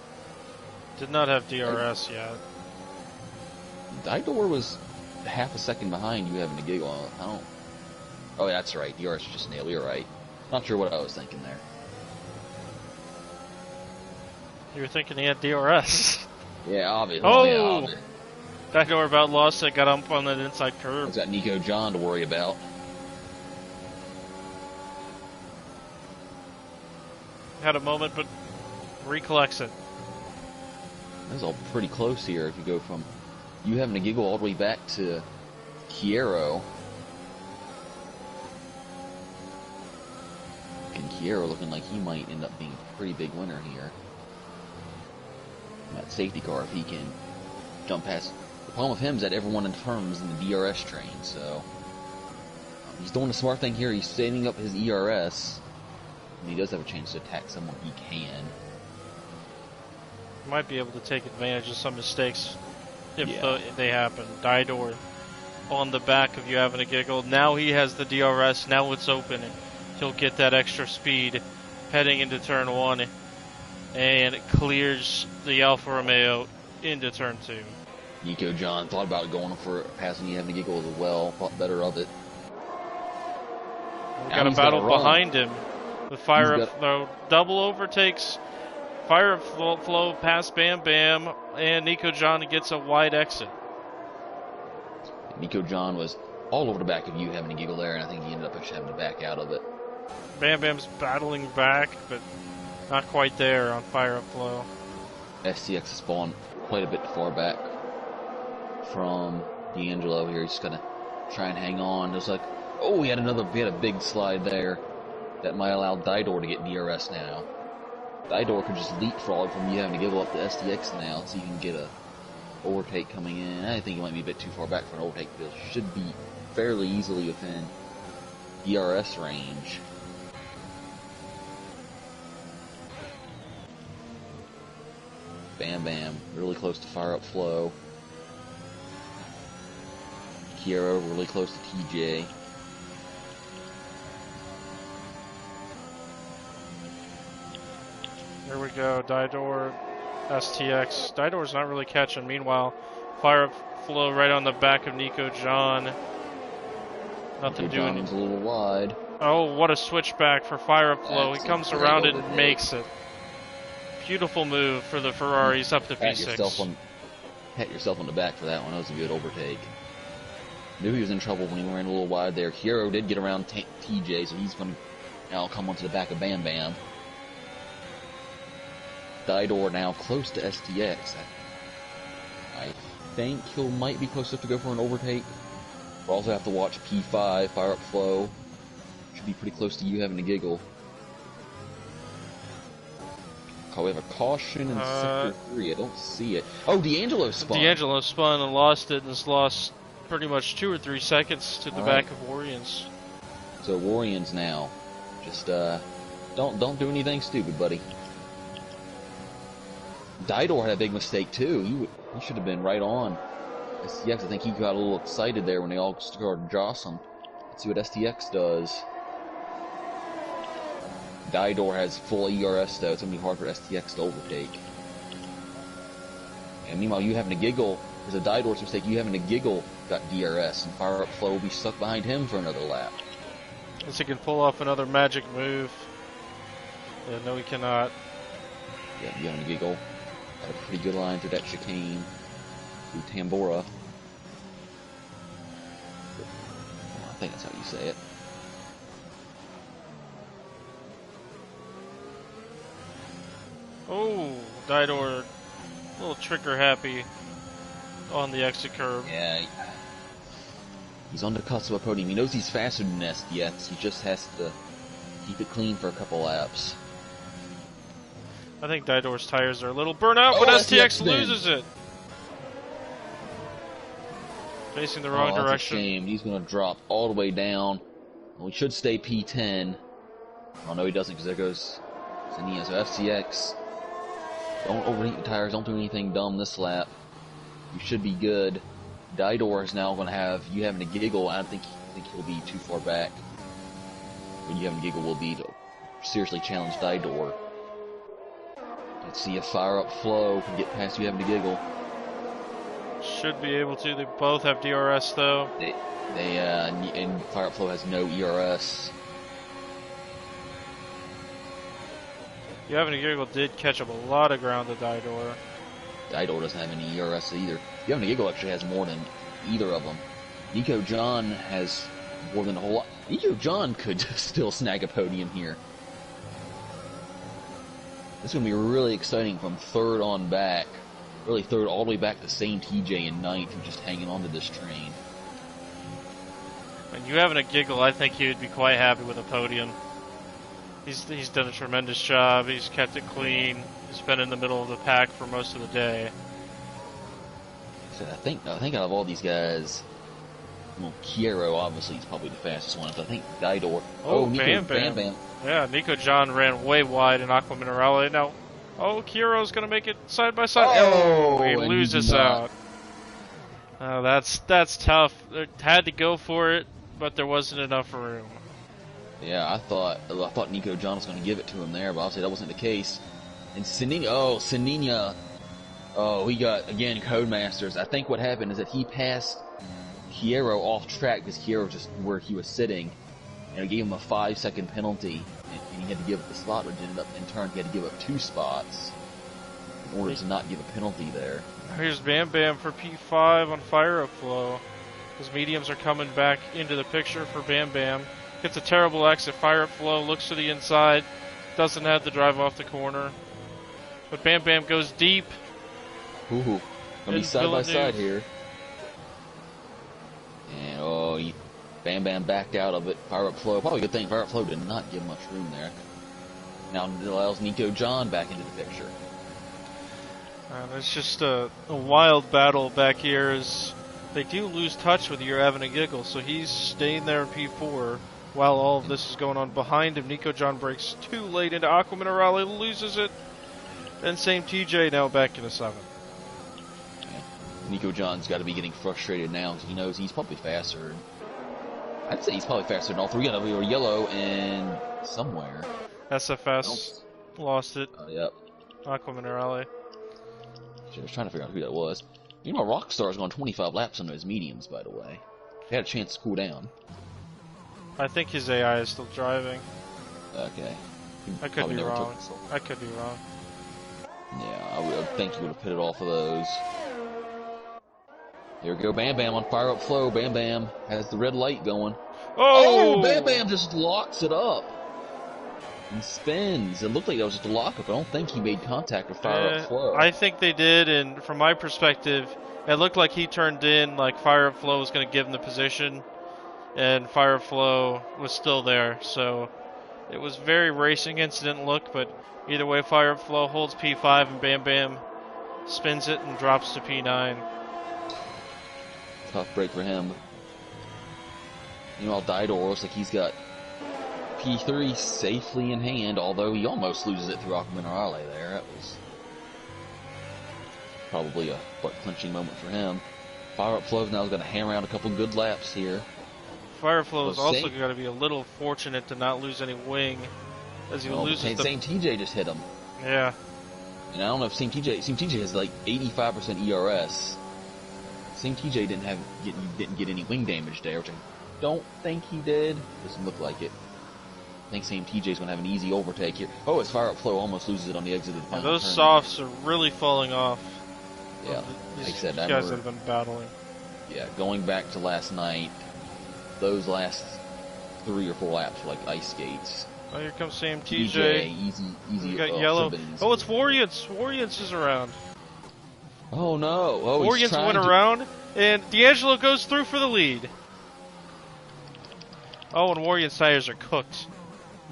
Speaker 2: Did not have DRS yet.
Speaker 1: Didor was half a second behind you having a giggle. I don't. Oh, yeah, that's right. DRS just nailed. You're right. Not sure what I was thinking there.
Speaker 2: You were thinking he had DRS.
Speaker 1: Yeah, obviously.
Speaker 2: Oh!
Speaker 1: Yeah, obviously.
Speaker 2: Didor about lost it, got up on that inside curve.
Speaker 1: He's got Nico John to worry about.
Speaker 2: Had a moment, but recollects it.
Speaker 1: That's all pretty close here if you go from you having a giggle all the way back to Chiero. And Chiero looking like he might end up being a pretty big winner here. That safety car, if he can jump past. The problem with him is that everyone in terms in the DRS train, so he's doing a smart thing here. He's saving up his ERS, and he does have a chance to attack someone he can.
Speaker 2: Might be able to take advantage of some mistakes if
Speaker 1: Yeah.
Speaker 2: they happen. Didor on the back of you having a giggle. Now he has the DRS. Now it's open. And he'll get that extra speed heading into turn 1. And it clears the Alfa Romeo into turn 2.
Speaker 1: Nico John thought about going for passing you having a giggle as well. Thought better of it.
Speaker 2: We got a battle behind him. The Fire of Flow double overtakes Fire of Flow past Bam Bam, and Nico John gets a wide exit.
Speaker 1: Nico John was all over the back of you having a giggle there, and I think he ended up actually having to back out of it.
Speaker 2: Bam Bam's battling back, but not quite there on Fire of Flow.
Speaker 1: STX has spawned quite a bit far back from D'Angelo here. He's just gonna try and hang on. Just like, oh, he had a big slide there that might allow Didor to get DRS now. Didor could just leapfrog from you having to giggle up to STX now, so you can get a overtake coming in. I think he might be a bit too far back for an overtake, but it should be fairly easily within DRS range. Bam Bam, really close to Fire Up Flow. Chiero really close to TJ.
Speaker 2: Here we go, Didor, STX. Didor's not really catching. Meanwhile, Fire Flow right on the back of Nico John. Nothing doing.
Speaker 1: John's a little wide.
Speaker 2: Oh, what a switchback for Fire Flow. He comes around and makes it. Beautiful move for the Ferraris up to P6.
Speaker 1: Pat yourself on the back for that one. That was a good overtake. Knew he was in trouble when he ran a little wide there. Chiero did get around TJ, so he's going to now come onto the back of Bam Bam. Didor now close to STX. I think he might be close enough to go for an overtake. We'll also have to watch P5, Fire Up Flow. Should be pretty close to you having a giggle. Oh, we have a caution in Sector 3. I don't see it. Oh, D'Angelo spun.
Speaker 2: D'Angelo spun and lost it, and has lost pretty much 2 or 3 seconds to the back of Warriors.
Speaker 1: So Warriors now. Just, don't do anything stupid, buddy. Didor had a big mistake, too. He should have been right on. STX, I think he got a little excited there when they all started jostling. Let's see what STX does. Didor has full ERS, though. It's going to be hard for STX to overtake. And meanwhile, you having a giggle, there's a Didor's mistake, you having a giggle got DRS, and Fire Up Flow will be stuck behind him for another lap.
Speaker 2: Unless he can pull off another magic move. Yeah, no, he cannot.
Speaker 1: Yeah, you having a giggle. Got a pretty good line through that chicane. Through Tambora. I think that's how you say it.
Speaker 2: Oh, Didor, a little trigger happy on the exit curve.
Speaker 1: Yeah, he's on the cusp of a podium. He knows he's faster than STX. He just has to keep it clean for a couple laps.
Speaker 2: I think Didor's tires are a little burnt out, but STX loses it. Facing the wrong direction.
Speaker 1: That's a shame. He's going to drop all the way down. Well, he should stay P10. Oh, no, he doesn't, because there goes Zania. So FCX, don't overheat your tires. Don't do anything dumb this lap. You should be good. Didor is now going to have you having a giggle. I think he'll be too far back. When you having a giggle will be to seriously challenge Didor. Let's see if Fire Up Flow can get past you having a giggle.
Speaker 2: Should be able to. They both have DRS though.
Speaker 1: And Fire Up Flow has no ERS.
Speaker 2: You having a giggle did catch up a lot of ground to Didor.
Speaker 1: Didor doesn't have any ERS either. You having a giggle actually has more than either of them. Nico John has more than a whole lot. Nico John could still snag a podium here. This is going to be really exciting from third on back. Really third all the way back to St. TJ in ninth, who's just hanging on to this train.
Speaker 2: When you having a giggle, I think he would be quite happy with a podium. He's done a tremendous job. He's kept it clean. He's been in the middle of the pack for most of the day.
Speaker 1: So I think out of all these guys, well, Chiero obviously is probably the fastest one. So I think Didor.
Speaker 2: Oh,
Speaker 1: Nico,
Speaker 2: Bam.
Speaker 1: Bam.
Speaker 2: Yeah, Nico John ran way wide in Aqua Minerale. Now, Chiero's going to make it side by side. Oh, he loses out. That's tough. They had to go for it, but there wasn't enough room.
Speaker 1: Yeah, I thought Nico John was going to give it to him there, but obviously that wasn't the case. And Senina, he got, again, Codemasters. I think what happened is that he passed Chiero off track because Chiero was just where he was sitting, and it gave him a 5-second penalty, and he had to give up the spot, which ended up, in turn, he had to give up 2 spots in order to not give a penalty there.
Speaker 2: Here's Bam Bam for P5 on Fire Up Flow. His mediums are coming back into the picture for Bam Bam. Gets a terrible exit. Fire Up Flow looks to the inside. Doesn't have to drive off the corner. But Bam Bam goes deep.
Speaker 1: Ooh, gonna be side by side here. And Bam Bam backed out of it. Fire Up Flow. Probably a good thing Fire Up Flow did not give much room there. Now it allows Nico John back into the picture.
Speaker 2: It's just a wild battle back here as they do lose touch with you having a giggle. So he's staying there in P4 while all of this is going on behind him. Nico John breaks too late into Aqua Minerale, loses it. And same TJ now back into 7th.
Speaker 1: Yeah. Nico John's got to be getting frustrated now because he knows he's probably faster. I'd say he's probably faster than all three of them. We were yellow and somewhere.
Speaker 2: SFS lost it.
Speaker 1: Yep.
Speaker 2: Aqua Minerale.
Speaker 1: I was trying to figure out who that was. You know, Rockstar's gone 25 laps on those mediums, by the way. They had a chance to cool down.
Speaker 2: I think his AI is still driving.
Speaker 1: Okay.
Speaker 2: I could be wrong. I could be wrong.
Speaker 1: Yeah, I would think he would have pitted off of those. Here we go, Bam Bam on Fire Up Flow. Bam Bam has the red light going.
Speaker 2: Oh!
Speaker 1: Bam Bam just locks it up. And spins. It looked like that was just a lockup. I don't think he made contact with Fire Up Flow.
Speaker 2: I think they did, and from my perspective, It looked like he turned in, like Fire Up Flow was going to give him the position, and Fire Up Flow was still there. So it was very racing incident look, but either way, Fire Up Flow holds P5 and Bam Bam spins it and drops to P9.
Speaker 1: Tough break for him. Meanwhile, Didor looks like he's got P3 safely in hand, although he almost loses it through Aquaminarale there. That was probably a butt-clenching moment for him. Fire Up Flow now is going to hammer out a couple good laps here.
Speaker 2: Fire Flow is also going to be a little fortunate to not lose any wing, as he loses the...
Speaker 1: Same TJ just hit him.
Speaker 2: Yeah.
Speaker 1: And I don't know if Same TJ has like 85% ERS. Same TJ didn't get any wing damage there, which I don't think he did. Doesn't look like it. I think Same TJ's going to have an easy overtake here. Oh, his Fire Up Flow almost loses it on the exit of the final turn.
Speaker 2: Those softs are really falling off.
Speaker 1: Yeah, like I said,
Speaker 2: these guys that have been battling.
Speaker 1: Yeah, going back to last night, those last 3 or 4 laps were like ice skates.
Speaker 2: Oh, here comes Sam TJ.
Speaker 1: Easy.
Speaker 2: You got yellow. Oh, it's Warriors. Warriors is around.
Speaker 1: Oh no! Oh,
Speaker 2: Warriors went around, and D'Angelo goes through for the lead. Oh, and Warriors tires are cooked.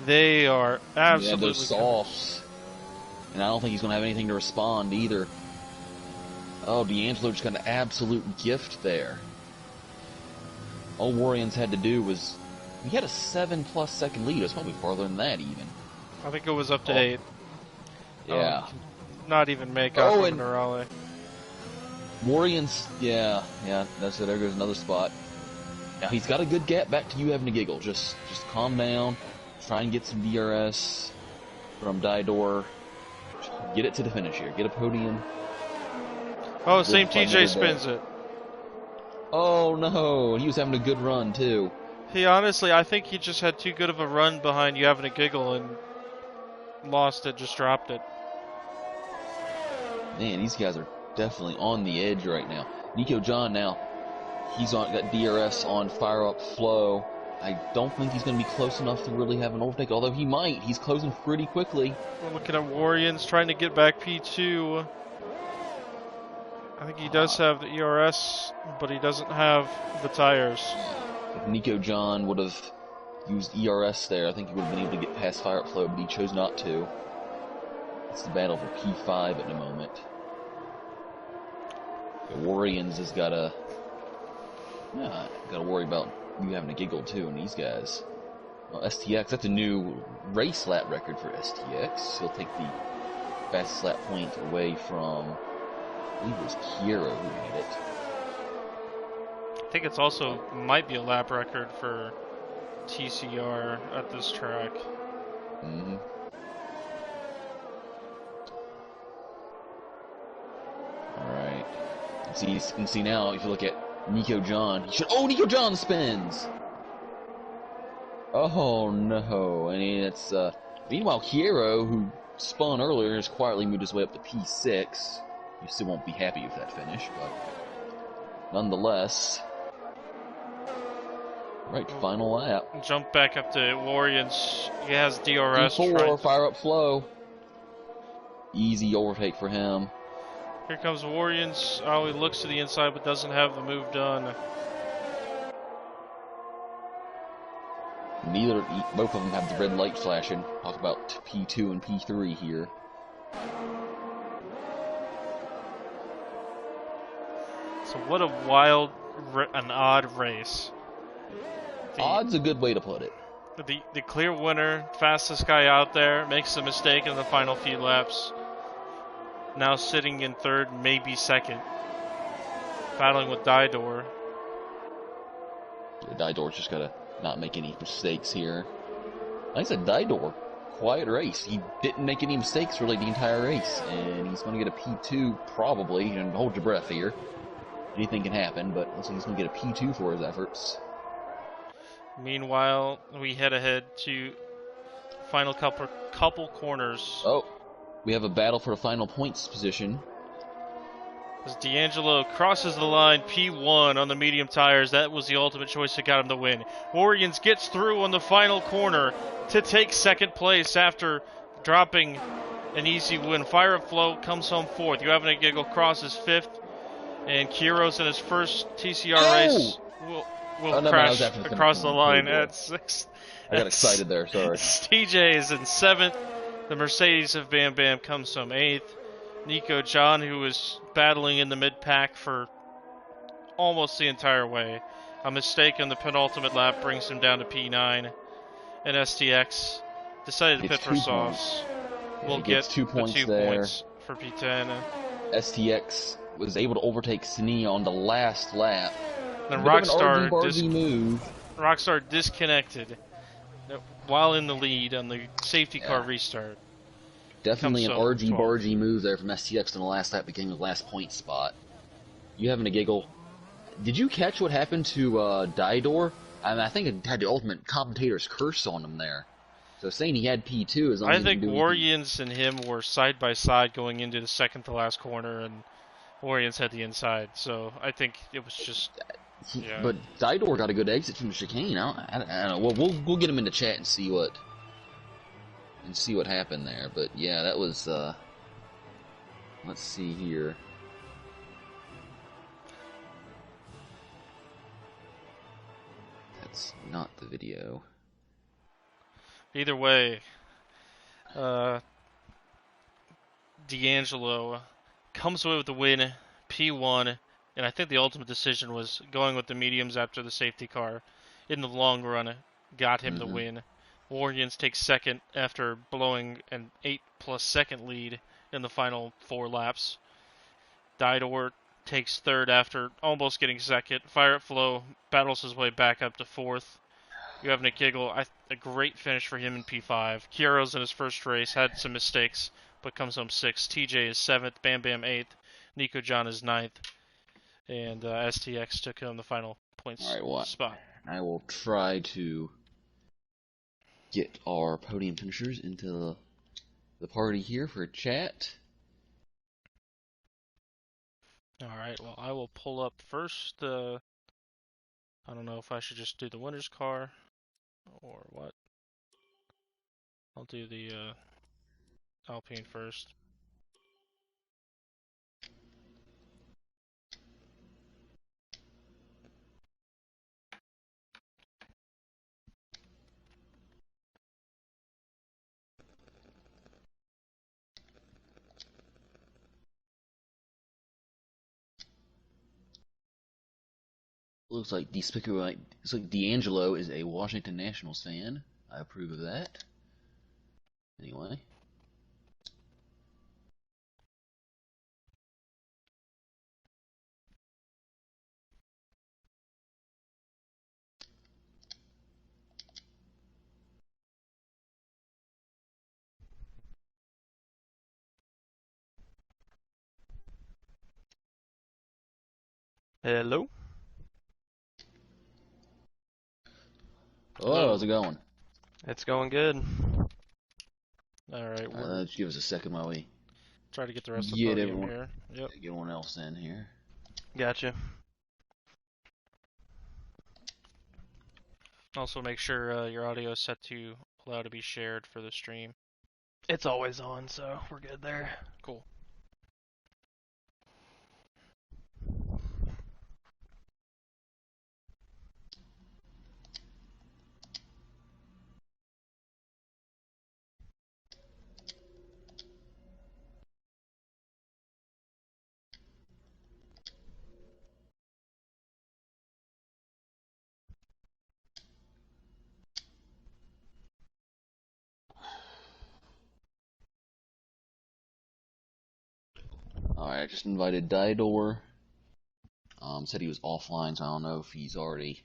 Speaker 2: They are absolutely
Speaker 1: those softs. And I don't think he's going to have anything to respond either. Oh, D'Angelo just got an absolute gift there. All Warriors had to do was... He had a 7+ second lead. It was probably farther than that, even.
Speaker 2: I think it was up to 8.
Speaker 1: Yeah.
Speaker 2: Not even make up for Nerale.
Speaker 1: Warriors, yeah, that's it. There goes another spot. Now, he's got a good gap back to you having a giggle. Just calm down. Try and get some DRS from Didor. Get it to the finish here. Get a podium.
Speaker 2: Oh, Same TJ spins it.
Speaker 1: Oh, no. He was having a good run, too.
Speaker 2: He honestly, I think he just had too good of a run behind you having a giggle and lost it, just dropped it.
Speaker 1: Man, these guys are definitely on the edge right now. Nico John now, he's got DRS on Fire Up Flow. I don't think he's going to be close enough to really have an overtake, although he might. He's closing pretty quickly.
Speaker 2: We're looking at Warriors trying to get back P2. I think he does have the ERS, but he doesn't have the tires.
Speaker 1: If Nico John would have used ERS there, I think he would have been able to get past Fire Up Flow, but he chose not to. It's the battle for P5 at the moment. The Warriors has got to worry about you having a giggle too, and these guys. Well, STX, that's a new race lap record for STX. He'll take the fastest lap point away from, I believe it was Kiero who made it.
Speaker 2: I think it's also might be a lap record for TCR at this track.
Speaker 1: Mm-hmm. Alright. You can see now, if you look at Nico John, Nico John spins! Oh no, I mean, it's, meanwhile, Kiero, who spun earlier, has quietly moved his way up to P6. You still won't be happy with that finish, but nonetheless. Right, final lap.
Speaker 2: Jump back up to Warriors. He has DRS.
Speaker 1: P4, Fire Up Flow. Easy overtake for him.
Speaker 2: Here comes Warriors. Oh, he looks to the inside but doesn't have the move done.
Speaker 1: Both of them have the red light flashing. Talk about P2 and P3 here.
Speaker 2: So what a wild, an odd race.
Speaker 1: Odd's a good way to put it.
Speaker 2: The clear winner, fastest guy out there, makes a mistake in the final few laps. Now sitting in third, maybe second. Battling with Didor.
Speaker 1: Yeah, Didor's just got to not make any mistakes here. Like I said, Didor, quiet race. He didn't make any mistakes really the entire race. And he's going to get a P2 probably. And hold your breath here. Anything can happen, but looks like he's going to get a P2 for his efforts.
Speaker 2: Meanwhile, we head ahead to final couple corners.
Speaker 1: Oh, we have a battle for the final points position.
Speaker 2: As D'Angelo crosses the line, P1 on the medium tires. That was the ultimate choice that got him the win. Warriors gets through on the final corner to take second place after dropping an easy win. Fire Up Flow comes home fourth. You having a giggle crosses fifth. And Kiro's in his first TCR
Speaker 1: Oh!
Speaker 2: race will
Speaker 1: Oh, never mind. I was
Speaker 2: crash
Speaker 1: after the finish
Speaker 2: across the
Speaker 1: line. Pretty
Speaker 2: line
Speaker 1: boy.
Speaker 2: at 6th.
Speaker 1: I got excited there. Sorry.
Speaker 2: TJ is in 7th. The Mercedes of Bam Bam comes from 8th. Nico John, who was battling in the mid-pack for almost the entire way. A mistake in the penultimate lap brings him down to P9. And STX decided to
Speaker 1: It's
Speaker 2: pit for
Speaker 1: 2 points.
Speaker 2: softs.
Speaker 1: Yeah,
Speaker 2: We'll
Speaker 1: he
Speaker 2: get
Speaker 1: gets 2
Speaker 2: the
Speaker 1: points
Speaker 2: 2
Speaker 1: there.
Speaker 2: points for P10.
Speaker 1: STX was able to overtake Sini on the last lap.
Speaker 2: Then
Speaker 1: Bit of an argy-bargy move.
Speaker 2: Rockstar disconnected while in the lead on the safety car
Speaker 1: Yeah.
Speaker 2: restart.
Speaker 1: Definitely an
Speaker 2: Comes from 12th.
Speaker 1: argy-bargy move there from STX in the last lap, became the last point spot. You having a giggle? Did you catch what happened to Didor? I mean, I think it had the ultimate commentator's curse on him there. So saying he had P2 as long as
Speaker 2: I
Speaker 1: he
Speaker 2: think
Speaker 1: didn't do anything.
Speaker 2: Warriors and him were side by side going into the second to last corner, and Warriors had the inside. So I think it was just, yeah.
Speaker 1: But Didor got a good exit from the chicane. I don't know. Well, we'll get him in the chat and see what happened there. But yeah, that was. Let's see here. That's not the video.
Speaker 2: Either way, D'Angelo comes away with the win, P1, and I think the ultimate decision was going with the mediums after the safety car. In the long run, got him the win. Warriors takes second after blowing an 8+ second lead in the final 4 laps. Didor takes third after almost getting second. Fire at Flow battles his way back up to 4th. You have Nick Giggle, a great finish for him in P5. Kiero's in his first race, had some mistakes, but comes home 6th. TJ is 7th, Bam Bam 8th, Nico John is 9th, and STX took home the final points spot.
Speaker 1: I will try to get our podium finishers into the party here for a chat.
Speaker 2: Alright, well, I will pull up first. I don't know if I should just do the winner's car or what. I'll do the Alpine first.
Speaker 1: Looks like D'Angelo is a Washington Nationals fan. I approve of that. Anyway.
Speaker 3: Hello.
Speaker 1: Oh, how's it going?
Speaker 3: It's going good.
Speaker 2: Alright,
Speaker 1: Let's give us a second while we
Speaker 2: try to get the rest of the podium
Speaker 1: everyone,
Speaker 2: here. Yep.
Speaker 1: get everyone else in here.
Speaker 3: Gotcha.
Speaker 2: Also, make sure your audio is set to allow to be shared for the stream.
Speaker 3: It's always on, so we're good there.
Speaker 2: Cool.
Speaker 1: Alright, I just invited Didor. Said he was offline, so I don't know if he's already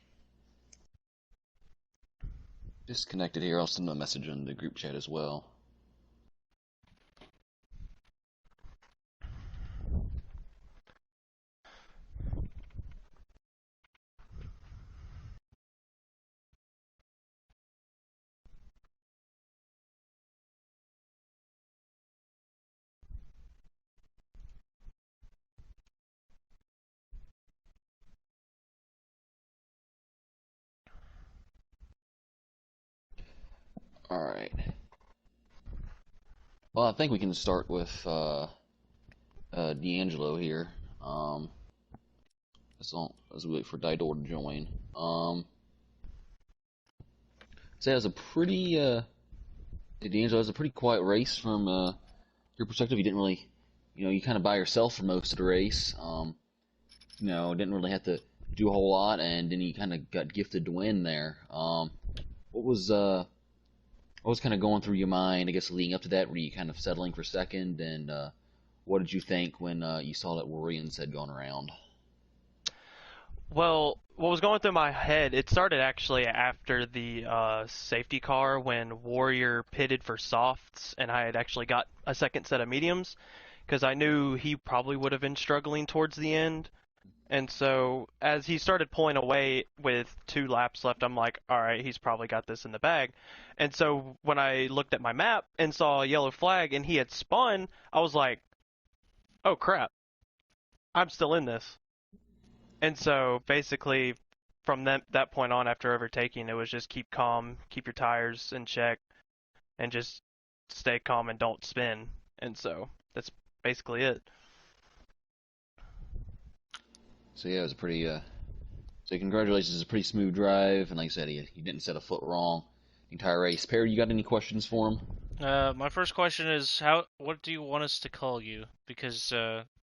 Speaker 1: disconnected here. I'll send him a message in the group chat as well. Alright. Well, I think we can start with D'Angelo here. as we wait for Didor to join. So it was a pretty D'Angelo, it was a pretty quiet race from your perspective. You didn't really, you kind of by yourself for most of the race. Didn't really have to do a whole lot, and then you kind of got gifted to win there. What was kind of going through your mind, I guess, leading up to that? Were you kind of settling for second, and what did you think when you saw that Warriors had gone around?
Speaker 3: Well, what was going through my head, it started actually after the safety car when Warrior pitted for softs, and I had actually got a second set of mediums, because I knew he probably would have been struggling towards the end. And so as he started pulling away with 2 laps left, I'm like, all right, he's probably got this in the bag. And so when I looked at my map and saw a yellow flag and he had spun, I was like, oh crap, I'm still in this. And so basically from that point on after overtaking, it was just keep calm, keep your tires in check, and just stay calm and don't spin. And so that's basically it.
Speaker 1: So yeah, it was a pretty. So congratulations, it's a pretty smooth drive, and like I said, he didn't set a foot wrong the entire race. Perry, you got any questions for him?
Speaker 2: My first question is what do you want us to call you? Because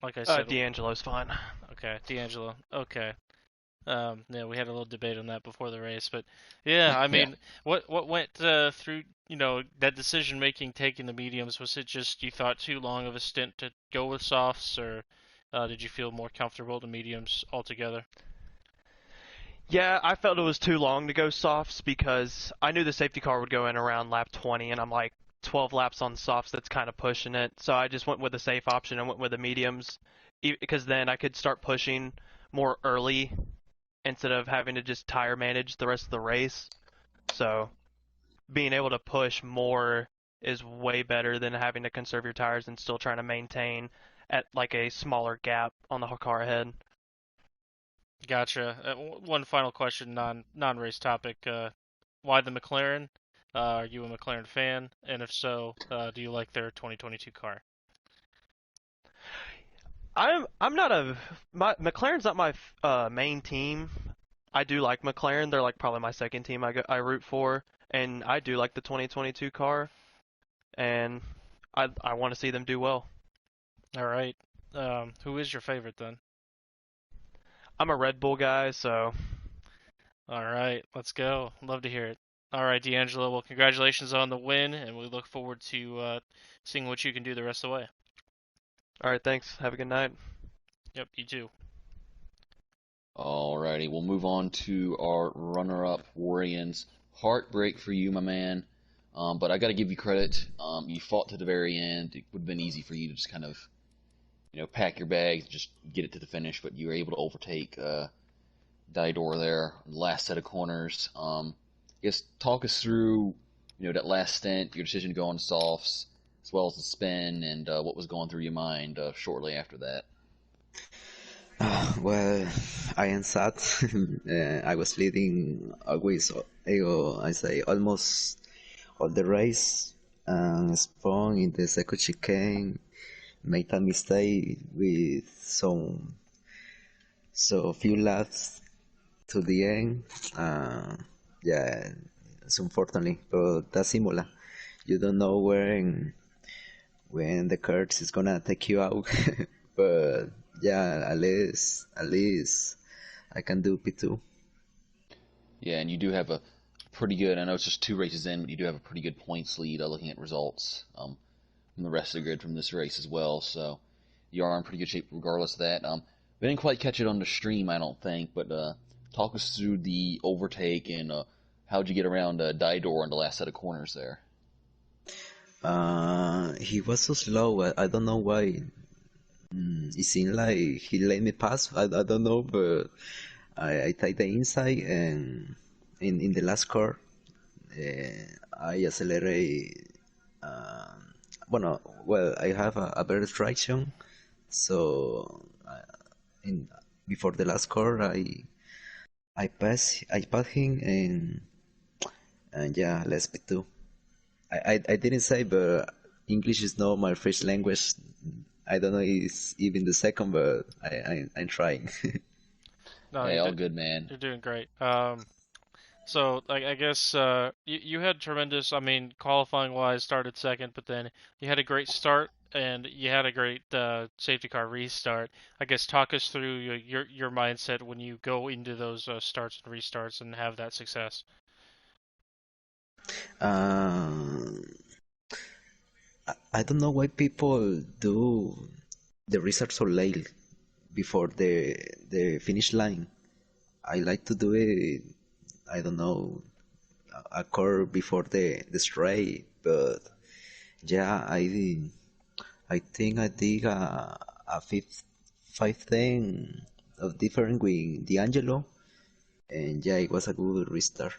Speaker 2: like I said,
Speaker 3: D'Angelo's fine.
Speaker 2: okay, D'Angelo. Okay. Yeah, we had a little debate on that before the race, but yeah, I
Speaker 1: Yeah.
Speaker 2: mean, what went through, that decision making taking the mediums? Was it just you thought too long of a stint to go with softs, or did you feel more comfortable with the mediums altogether?
Speaker 3: Yeah, I felt it was too long to go softs because I knew the safety car would go in around lap 20, and I'm like, 12 laps on softs, that's kind of pushing it. So I just went with the safe option and went with the mediums because then I could start pushing more early instead of having to just tire manage the rest of the race. So being able to push more is way better than having to conserve your tires and still trying to maintain at like a smaller gap on the car ahead.
Speaker 2: Gotcha. One final question, non-race topic. Why the McLaren? Are you a McLaren fan? And if so, do you like their 2022 car?
Speaker 3: I'm not a McLaren's not my main team. I do like McLaren. They're like probably my second team I root for, and I do like the 2022 car, and I want to see them do well.
Speaker 2: All right. Who is your favorite then?
Speaker 3: I'm a Red Bull guy, so
Speaker 2: All right, let's go. Love to hear it. All right, D'Angelo. Well, congratulations on the win, and we look forward to seeing what you can do the rest of the way.
Speaker 3: all right, thanks. Have a good night.
Speaker 2: Yep, you too.
Speaker 1: Alrighty, we'll move on to our runner-up, Warriors. Heartbreak for you, my man. But I got to give you credit. You fought to the very end. It would have been easy for you to just kind of, pack your bags, just get it to the finish. But you were able to overtake Didor there, last set of corners. I guess talk us through, that last stint, your decision to go on softs, as well as the spin, and what was going through your mind shortly after that.
Speaker 4: Well, I am sad. I was leading always, I say almost all the race. Spun in the second chicane, made a mistake with so few laps to the end. Yeah, it's unfortunately, but that's Imola. You don't know when the curse is gonna take you out. But yeah, at least I can do P2.
Speaker 1: Yeah, and you do have a pretty good. I know it's just 2 races in, but you do have a pretty good points lead. Looking at results from the rest of the grid from this race as well. So you are in pretty good shape regardless of that. We didn't quite catch it on the stream, I don't think, but talk us through the overtake and how'd you get around Didor in the last set of corners there.
Speaker 4: He was so slow. I don't know why. It seemed like he let me pass. I don't know, but I take the inside and in the last car, I accelerate. Well, I have a better traction, so in before the last car, I pass him and yeah, let's be two. I didn't say, but English is not my first language. I don't know if it's even the second, but I'm trying.
Speaker 2: No,
Speaker 1: Hey, all good, man.
Speaker 2: you're doing great. So like I guess you had tremendous. I mean, qualifying wise, started second, but then you had a great start and you had a great safety car restart. I guess talk us through your mindset when you go into those starts and restarts and have that success.
Speaker 4: Um, I don't know why people do the research so late before the finish line. I like to do it. I don't know, a core before the straight, but yeah, I think I did a fifth 510 of different with D'Angelo, and yeah, it was a good restart.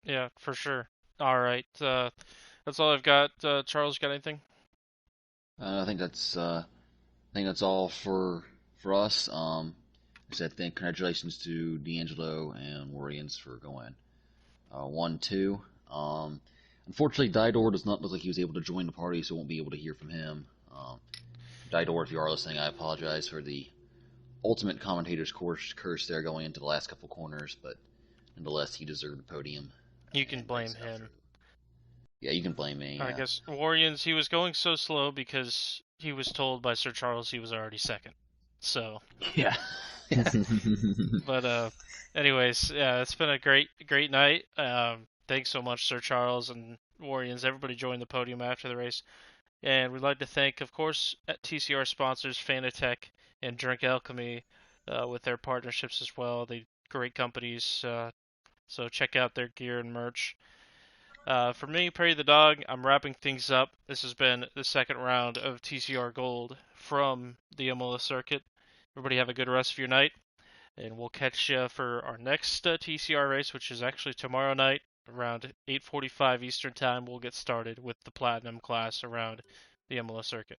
Speaker 2: Yeah, for sure. All right, that's all I've got. Charles, got anything?
Speaker 1: I think that's all for us. I said thank congratulations to D'Angelo and Warriors for going 1-2. Unfortunately, Didor does not look like he was able to join the party, so won't be able to hear from him. Didor, if you are listening, I apologize for the ultimate commentator's curse there going into the last couple corners, but nonetheless, he deserved the podium
Speaker 2: You can
Speaker 1: and
Speaker 2: blame
Speaker 1: raced out
Speaker 2: him.
Speaker 1: through. Yeah, you can blame me.
Speaker 2: I
Speaker 1: Yeah.
Speaker 2: guess Warriors, he was going so slow because he was told by Sir Charles he was already second. So,
Speaker 1: Yeah. Yeah.
Speaker 2: but anyways, yeah, it's been a great night. Thanks so much, Sir Charles and Warriors. Everybody joined the podium after the race, and we'd like to thank, of course, TCR sponsors Fanatec and Drink Alchemy with their partnerships as well. They great companies. So check out their gear and merch. For me, Perry the Dog, I'm wrapping things up. This has been the second round of TCR Gold from the Imola circuit. Everybody have a good rest of your night, and we'll catch you for our next TCR race, which is actually tomorrow night around 8:45 Eastern Time. We'll get started with the Platinum class around the Imola circuit.